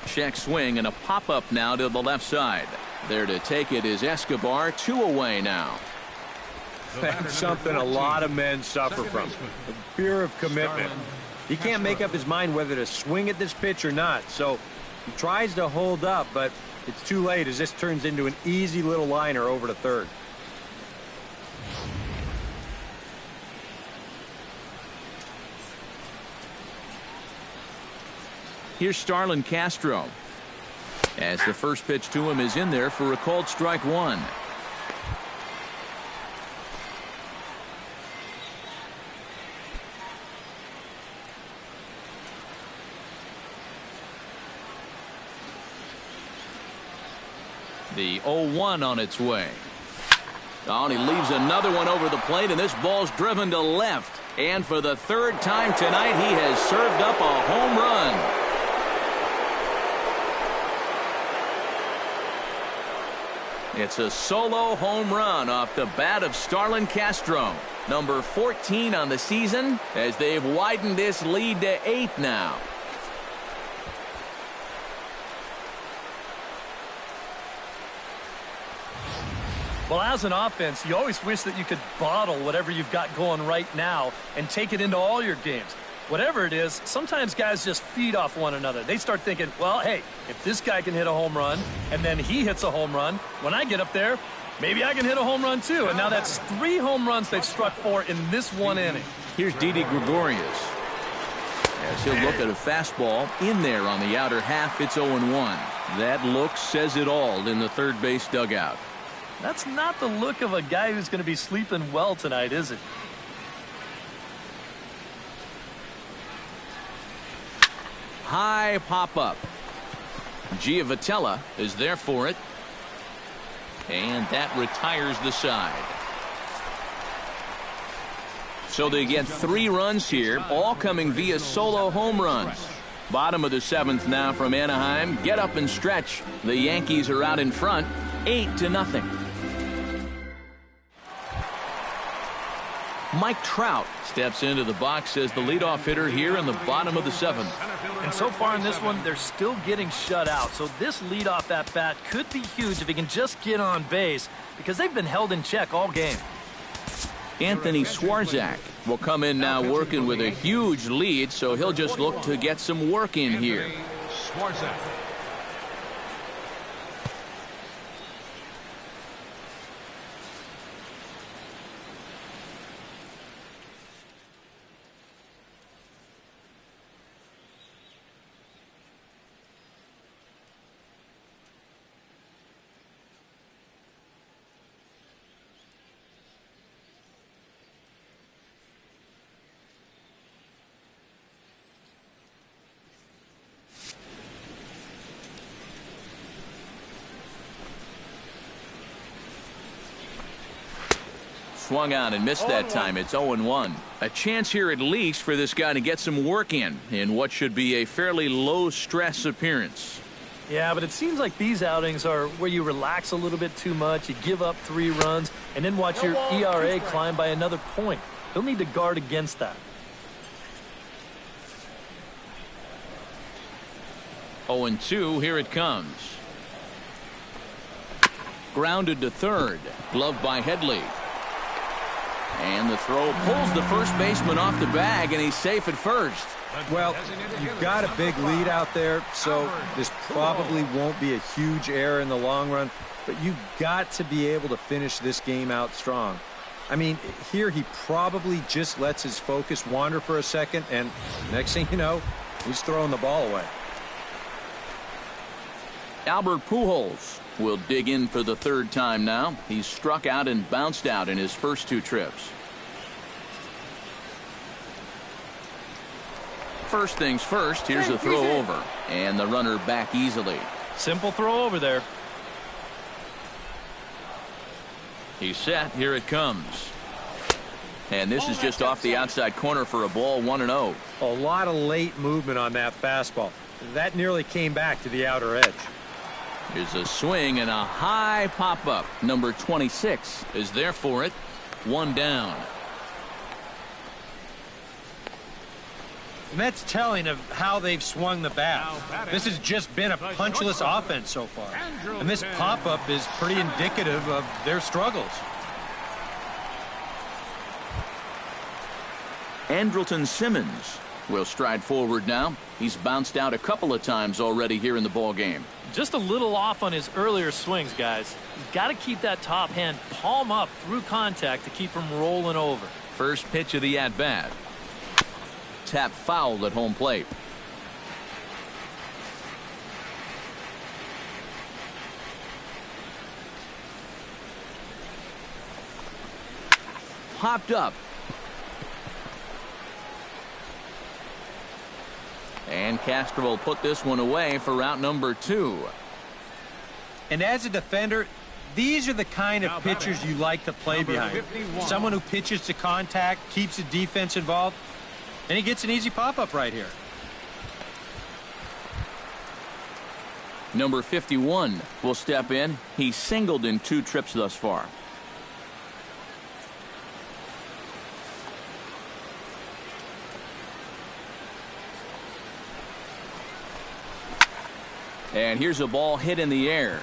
Check swing and a pop-up now to the left side. There to take it is Escobar. 2 away now. That's something a lot of men suffer from. The fear of commitment. He can't make up his mind whether to swing at this pitch or not, so he tries to hold up, but it's too late as this turns into an easy little liner over to third. Here's Starlin Castro, as the first pitch to him is in there for a called strike 1. The 0-1 on its way. Oh, and he leaves another one over the plate, and this ball's driven to left. And for the 3rd time tonight, he has served up a home run. It's a solo home run off the bat of Starlin Castro, number 14 on the season, as they've widened this lead to 8 now. Well, as an offense, you always wish that you could bottle whatever you've got going right now and take it into all your games. Whatever it is, sometimes guys just feed off one another. They start thinking, well, hey, if this guy can hit a home run and then he hits a home run, when I get up there, maybe I can hit a home run too. And now that's 3 home runs they've struck for in this 1 inning. Here's Didi Gregorius, as he'll look at a fastball in there on the outer half. It's 0-1. That look says it all in the third base dugout. That's not the look of a guy who's going to be sleeping well tonight, is it? High pop-up. Giavotella is there for it. And that retires the side. So they get 3 runs here, all coming via solo home runs. Bottom of the 7th now from Anaheim. Get up and stretch. The Yankees are out in front, 8-0. Mike Trout steps into the box as the leadoff hitter here in the bottom of the 7th. And so far in this one, they're still getting shut out. So this leadoff at bat could be huge if he can just get on base, because they've been held in check all game. Anthony Swarzak will come in now working with a huge lead, so he'll just look to get some work in here. Swung on and missed that time. It's 0-1. A chance here at least for this guy to get some work in what should be a fairly low-stress appearance. Yeah, but it seems like these outings are where you relax a little bit too much, you give up 3 runs, and then watch your ERA climb by another point. He'll need to guard against that. 0-2, here it comes. grounded to third. Gloved by Headley. And the throw pulls the first baseman off the bag, and he's safe at first. Well, you've got a big lead out there, so this probably won't be a huge error in the long run, but you've got to be able to finish this game out strong. I mean, here he probably just lets his focus wander for a second, and next thing you know, he's throwing the ball away. Albert Pujols will dig in for the third time now. He's struck out and bounced out in his first two trips. First things first, here's a throw over, and the runner back easily. Simple throw over there. He's set. Here it comes. And this is just off the outside corner for a ball, 1-0. A lot of late movement on that fastball. That nearly came back to the outer edge. Here's a swing and a high pop-up. Number 26 is there for it. One down. And that's telling of how they've swung the bat. This has just been a punchless offense so far. And this pop-up is pretty indicative of their struggles. Andrelton Simmons will stride forward now. He's bounced out a couple of times already here in the ball game. Just a little off on his earlier swings, guys. He's got to keep that top hand palm up through contact to keep him rolling over. First pitch of the at-bat. Tap fouled at home plate. Popped up. And Castro will put this one away for route number 2. And as a defender, these are the kind of pitchers you like to play behind. Someone who pitches to contact, keeps the defense involved, and he gets an easy pop-up right here. Number 51 will step in. He's singled in 2 trips thus far. And here's a ball hit in the air.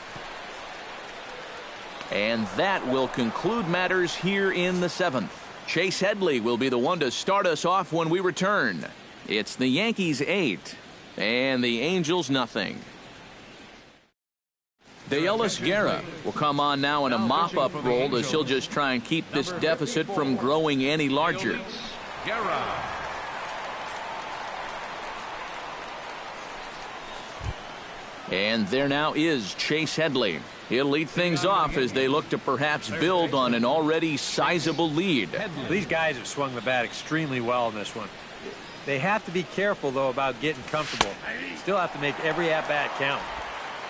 And that will conclude matters here in the 7th. Chase Headley will be the one to start us off when we return. It's the Yankees 8 and the Angels nothing. De Ellis Guerra will come on now in a mop-up role as he'll just try and keep this deficit from growing any larger. And there now is Chase Headley. He'll lead things off as they look to perhaps build on an already sizable lead. These guys have swung the bat extremely well in this one. They have to be careful, though, about getting comfortable. Still have to make every at-bat count.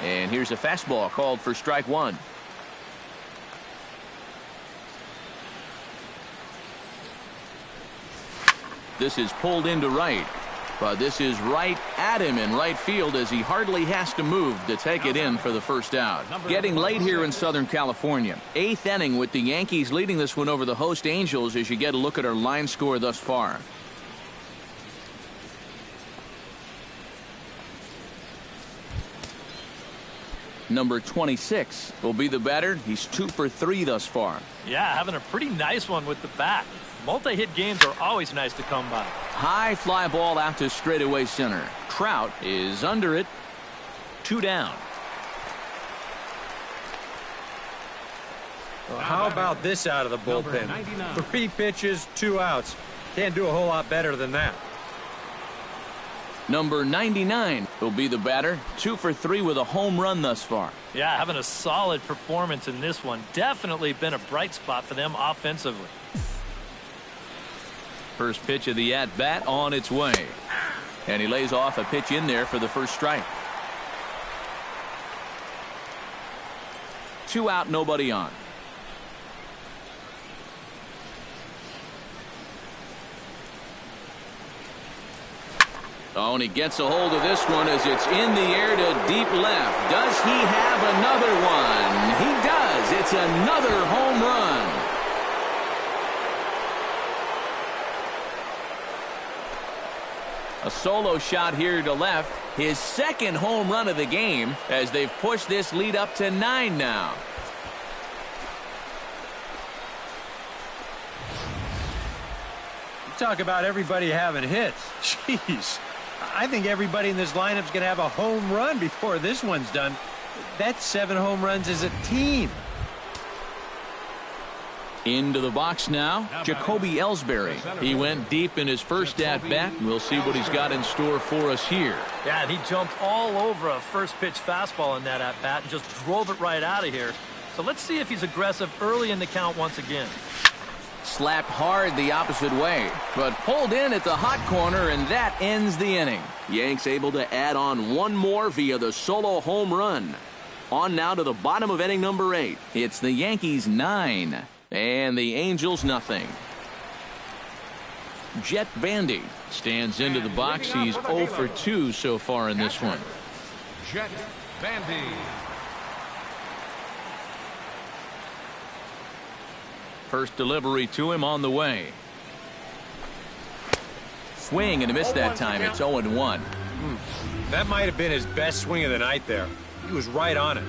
And here's a fastball called for strike 1. This is pulled into right. But this is right at him in right field as he hardly has to move to take it in for the first out. Getting late here in Southern California. 8th inning with the Yankees leading this one over the host Angels as you get a look at our line score thus far. Number 26 will be the batter. He's 2 for 3 thus far. Yeah, having a pretty nice one with the bat. Multi-hit games are always nice to come by. High fly ball out to straightaway center. Trout is under it. 2 down. Well, how about this out of the bullpen? 3 pitches, 2 outs. Can't do a whole lot better than that. Number 99 will be the batter. 2 for 3 with a home run thus far. Yeah, having a solid performance in this one. Definitely been a bright spot for them offensively. First pitch of the at-bat on its way. And he lays off a pitch in there for the first strike. 2 out, nobody on. Oh, and he gets a hold of this one as it's in the air to deep left. Does he have another one? He does. It's another home run. A solo shot here to left. His second home run of the game as they've pushed this lead up to 9 now. Talk about everybody having hits. Jeez. I think everybody in this lineup's going to have a home run before this one's done. That's 7 home runs as a team. Into the box now, Jacoby Ellsbury. He went deep in his first at-bat, and we'll see what he's got in store for us here. Yeah, and he jumped all over a first-pitch fastball in that at-bat and just drove it right out of here. So let's see if he's aggressive early in the count once again. Slapped hard the opposite way, but pulled in at the hot corner, and that ends the inning. Yanks able to add on one more via the solo home run. On now to the bottom of inning number 8. It's the Yankees 9 and the Angels nothing. Jet Bandy stands into the box. He's 0 for 2 so far in this one. Jet Bandy. First delivery to him on the way. Swing and a miss that time. It's 0-1. That might have been his best swing of the night there. He was right on it.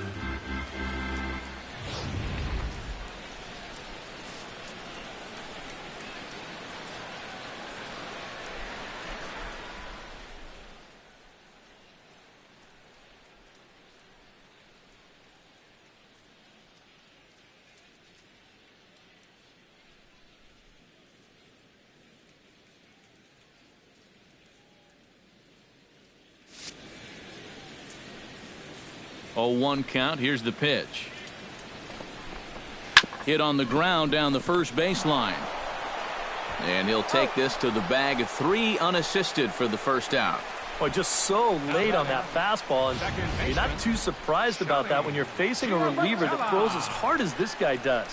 Oh, 1 count. Here's the pitch. Hit on the ground down the first baseline. And he'll take this to the bag of 3 unassisted for the first out. Boy, just so late on that fastball, and you're not too surprised about that when you're facing a reliever that throws as hard as this guy does.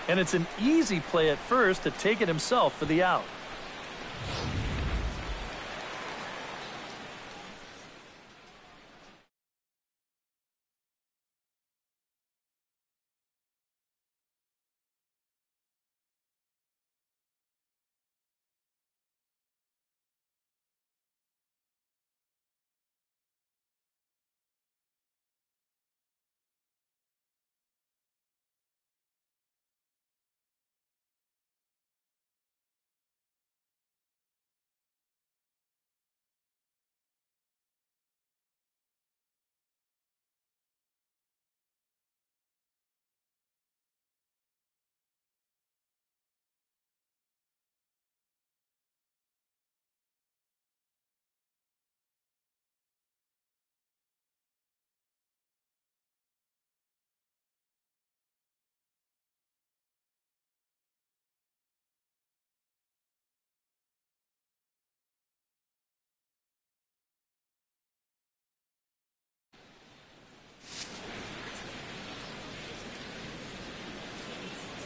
And it's an easy play at first to take it himself for the out.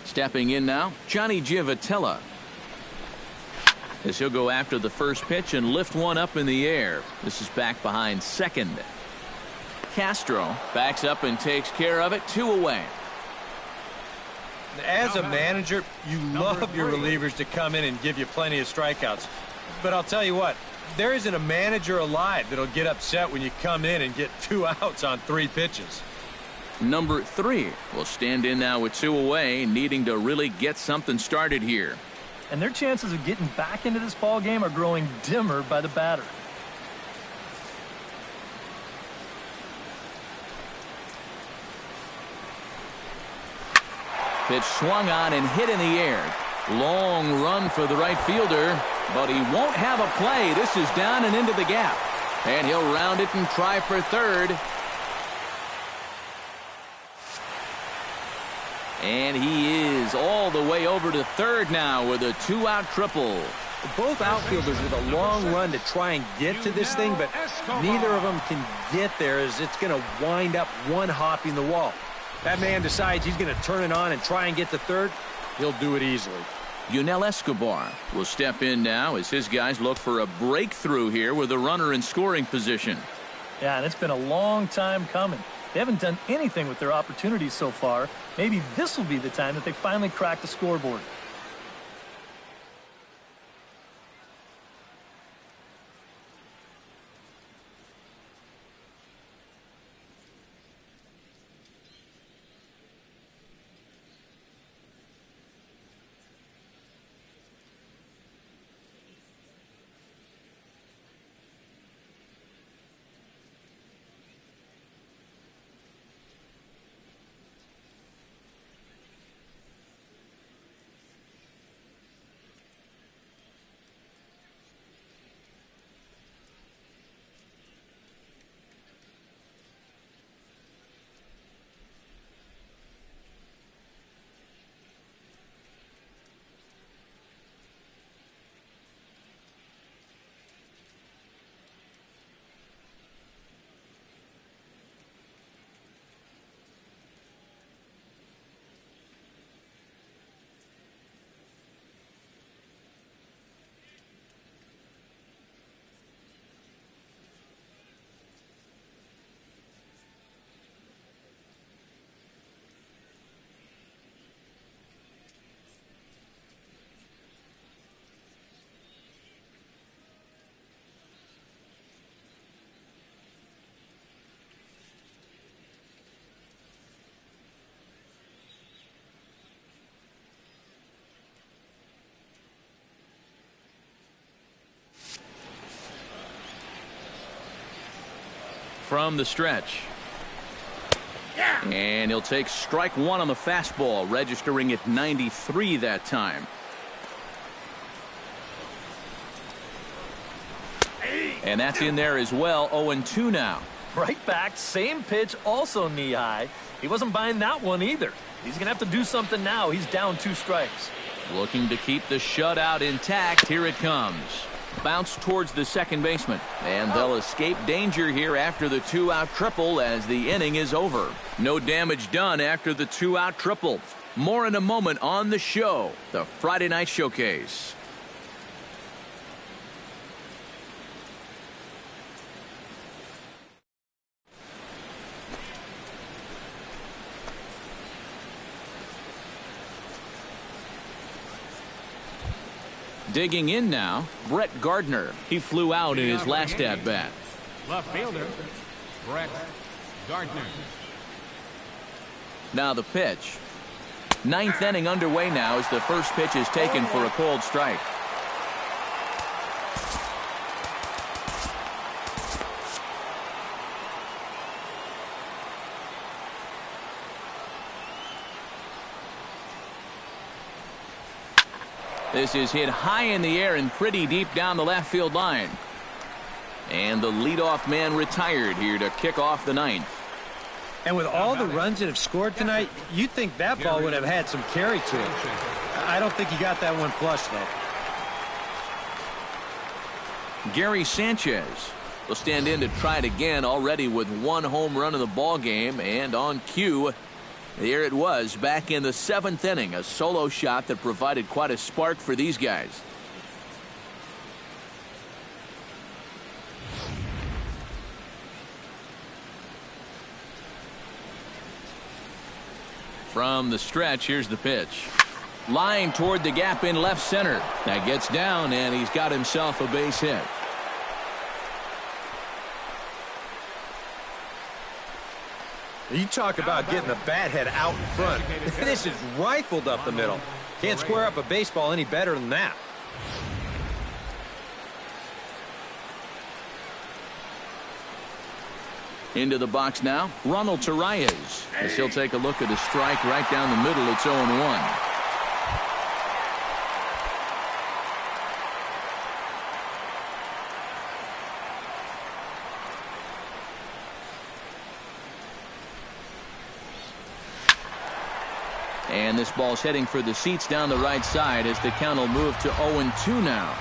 Stepping in now, Johnny Giavotella. As he'll go after the first pitch and lift one up in the air. This is back behind second. Castro backs up and takes care of it. 2 away. As a manager, you love your relievers to come in and give you plenty of strikeouts. But I'll tell you what, there isn't a manager alive that'll get upset when you come in and get 2 outs on 3 pitches. Number 3 will stand in now with 2 away, needing to really get something started here. And their chances of getting back into this ball game are growing dimmer by the batter. Pitch swung on and hit in the air. Long run for the right fielder, but he won't have a play. This is down and into the gap. And he'll round it and try for third. And he is all the way over to third now with a 2-out triple. Both outfielders with a long run to try and get to this thing, but neither of them can get there as it's going to wind up one hopping the wall. That man decides he's going to turn it on and try and get to third. He'll do it easily. Yunel Escobar will step in now as his guys look for a breakthrough here with a runner in scoring position. Yeah, and it's been a long time coming. They haven't done anything with their opportunities so far. Maybe this will be the time that they finally crack the scoreboard. from the stretch. And he'll take strike one on the fastball, registering at 93 that time. And that's in there as well. 0-2 now. Right back, same pitch, also knee high. He wasn't buying that one either. He's going to have to do something now. He's down 2 strikes. Looking to keep the shutout intact. Here it comes. Bounce towards the second baseman. And they'll escape danger here after the 2-out triple as the inning is over. No damage done after the 2-out triple. More in a moment on the show. The Friday Night Showcase. Digging in now, Brett Gardner. He flew out in his last at-bat. Left fielder, Brett Gardner. Now the pitch. 9th inning underway now as the first pitch is taken for a called strike. This is hit high in the air and pretty deep down the left field line. And the leadoff man retired here to kick off the 9th. And with all the runs that have scored tonight, you'd think that ball would have had some carry to it. I don't think he got that one flush, though. Gary Sanchez will stand in to try it again, already with 1 home run in the ball game. And on cue, there it was back in the 7th inning, a solo shot that provided quite a spark for these guys. From the stretch, here's the pitch. Line toward the gap in left center. That gets down, and he's got himself a base hit. You talk about getting the bat head out in front. This is rifled up the middle. Can't square up a baseball any better than that. Into the box now, Ronald Torreyes. As he'll take a look at a strike right down the middle. It's 0-1. And this ball's heading for the seats down the right side as the count will move to 0-2 now.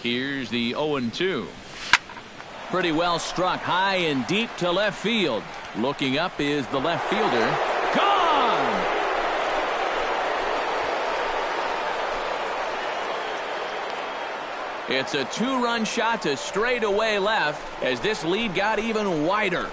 Here's the 0-2. Pretty well struck high and deep to left field. Looking up is the left fielder. Gone! It's a 2-run shot to straightaway left as this lead got even wider.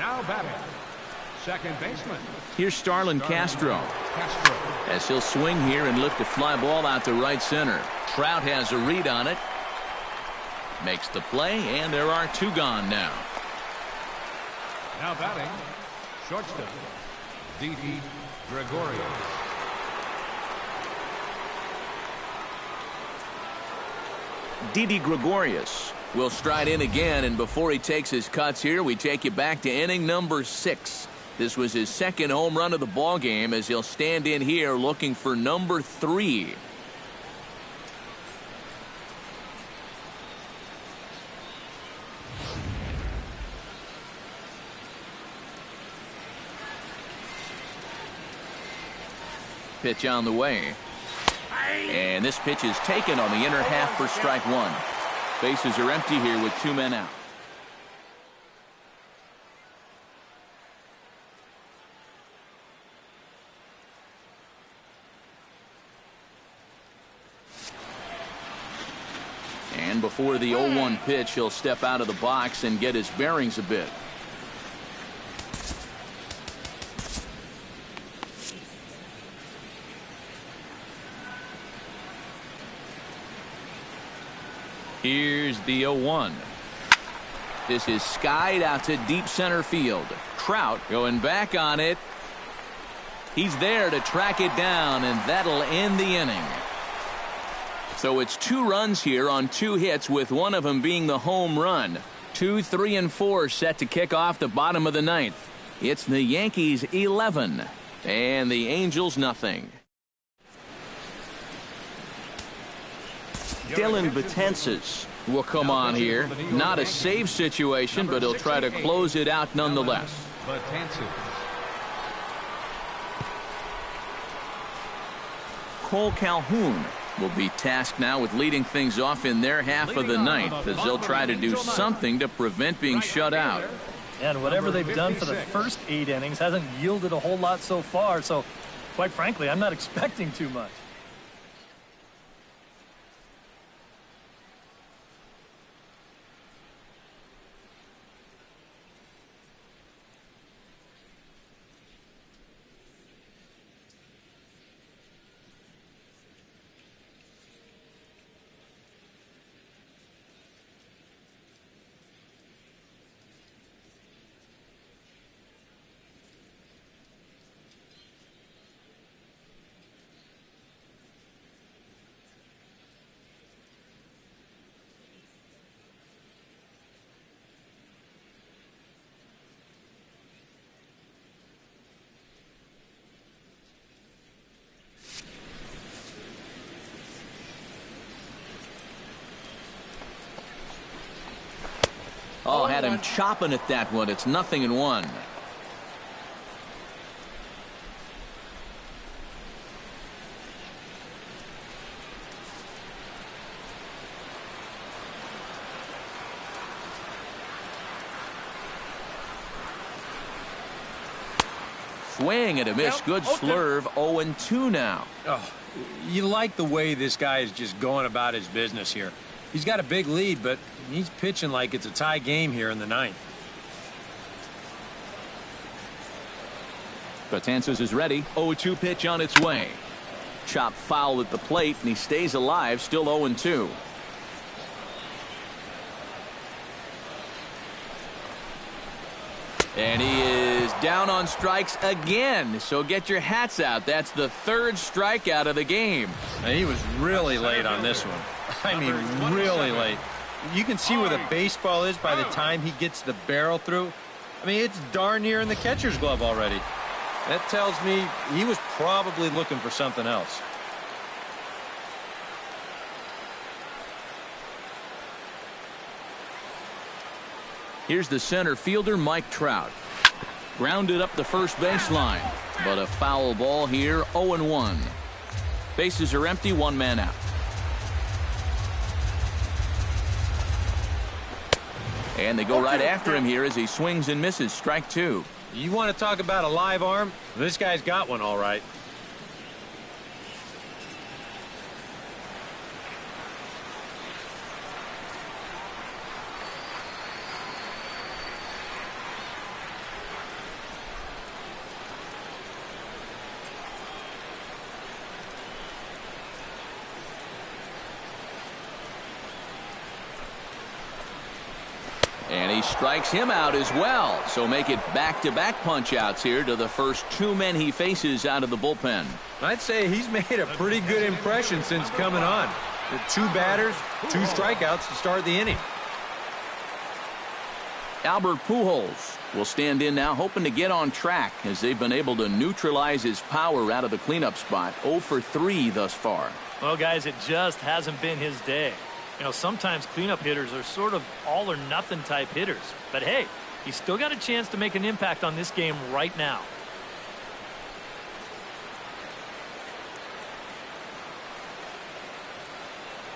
Now batting, second baseman. Here's Starlin Castro. As he'll swing here and lift a fly ball out to right center. Trout has a read on it. Makes the play, and there are two gone now. Now batting, shortstop, Didi Gregorius. Didi Gregorius will stride in again, and before he takes his cuts here, we take you back to inning number 6. This was his second home run of the ball game as he'll stand in here looking for number 3. Pitch on the way. And this pitch is taken on the inner half for strike 1. Bases are empty here with 2 men out. And before the 0-1 pitch, he'll step out of the box and get his bearings a bit. Here's the 0-1. This is skied out to deep center field. Trout going back on it. He's there to track it down, and that'll end the inning. So it's 2 runs here on 2 hits, with one of them being the home run. 2, 3, and 4 set to kick off the bottom of the 9th. It's the Yankees 11 and the Angels nothing. Dylan Betances will come on here. Not a save situation, but he'll try to close it out nonetheless. Cole Calhoun will be tasked now with leading things off in their half of the 9th as they'll try to do something to prevent being shut out. And whatever they've done for the first 8 innings hasn't yielded a whole lot so far, so quite frankly, I'm not expecting too much. Oh, had him chopping at that one. It's 0-1. Swing and a miss. Good slurve. 0-2 now. Oh, you like the way this guy is just going about his business here. He's got a big lead, but he's pitching like it's a tie game here in the 9th. Betances is ready. 0-2 pitch on its way. Chop foul at the plate, and he stays alive, still 0-2. And he is down on strikes again. So get your hats out. That's the 3rd strikeout of the game. Now, he was really late on this one. I mean, really late. You can see where the baseball is by the time he gets the barrel through. I mean, it's darn near in the catcher's glove already. That tells me he was probably looking for something else. Here's the center fielder, Mike Trout. Grounded up the first baseline, but a foul ball here, 0-1. Bases are empty, 1 man out. And they go right after him here as he swings and misses. Strike 2. You want to talk about a live arm? This guy's got one all right. And he strikes him out as well. So make it back-to-back punch-outs here to the first two men he faces out of the bullpen. I'd say he's made a pretty good impression since coming on. With 2 batters, 2 strikeouts to start the inning. Albert Pujols will stand in now, hoping to get on track as they've been able to neutralize his power out of the cleanup spot. 0 for 3 thus far. Well, guys, it just hasn't been his day. You know, sometimes cleanup hitters are sort of all-or-nothing type hitters. But, hey, he's still got a chance to make an impact on this game right now.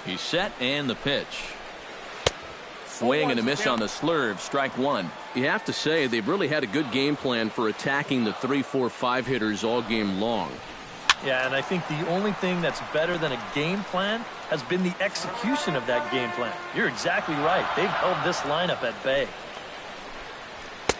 He's set, and the pitch. Swing and a miss on the slurve, strike one. You have to say they've really had a good game plan for attacking the 3, 4, 5 hitters all game long. Yeah, and I think the only thing that's better than a game plan has been the execution of that game plan. You're exactly right. They've held this lineup at bay.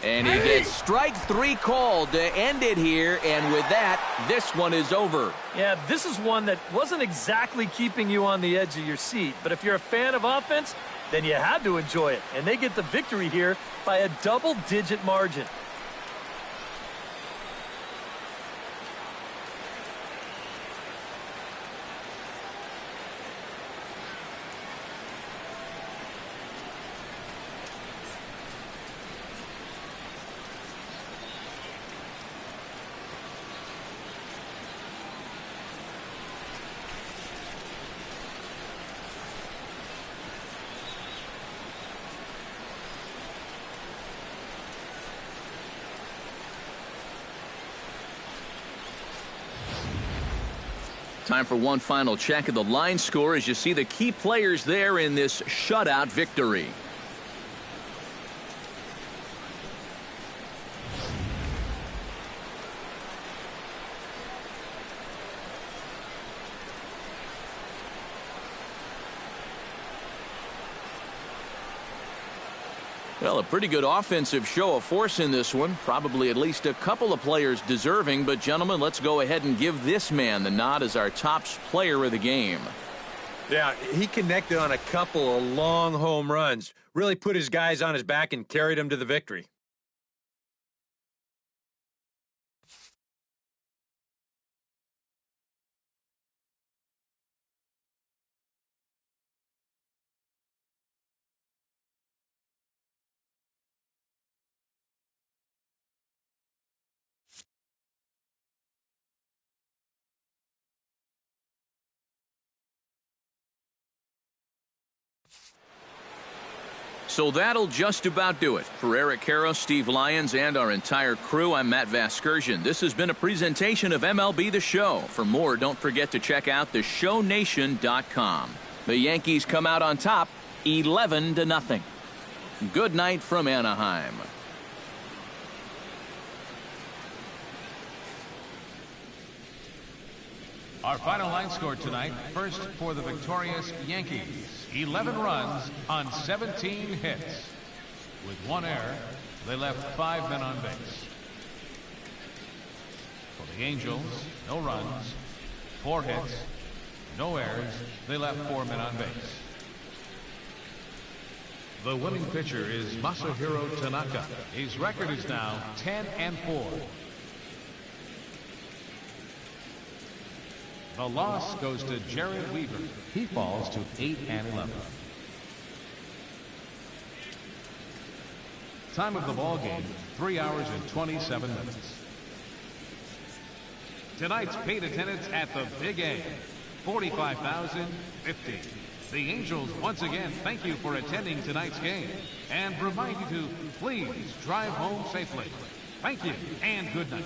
And he gets strike 3 called to end it here, and with that, this one is over. Yeah, this is one that wasn't exactly keeping you on the edge of your seat, but if you're a fan of offense, then you had to enjoy it, and they get the victory here by a double-digit margin. Time for one final check of the line score as you see the key players there in this shutout victory. Well, a pretty good offensive show of force in this one. Probably at least a couple of players deserving. But, gentlemen, let's go ahead and give this man the nod as our top player of the game. Yeah, he connected on a couple of long home runs. Really put his guys on his back and carried them to the victory. So that'll just about do it. For Eric Karros, Steve Lyons, and our entire crew, I'm Matt Vasgersian. This has been a presentation of MLB The Show. For more, don't forget to check out theshownation.com. The Yankees come out on top, 11-0. Good night from Anaheim. Our final line score tonight, first for the victorious Yankees. 11 runs on 17 hits. With 1 error, they left 5 men on base. For the Angels, no runs, 4 hits, no errors. They left 4 men on base. The winning pitcher is Masahiro Tanaka. His record is now 10-4. The loss goes to Jared Weaver. He falls to 8-11. Time of the ball game, 3 hours and 27 minutes. Tonight's paid attendance at the Big A, 45,050. The Angels once again thank you for attending tonight's game and remind you to please drive home safely. Thank you and good night.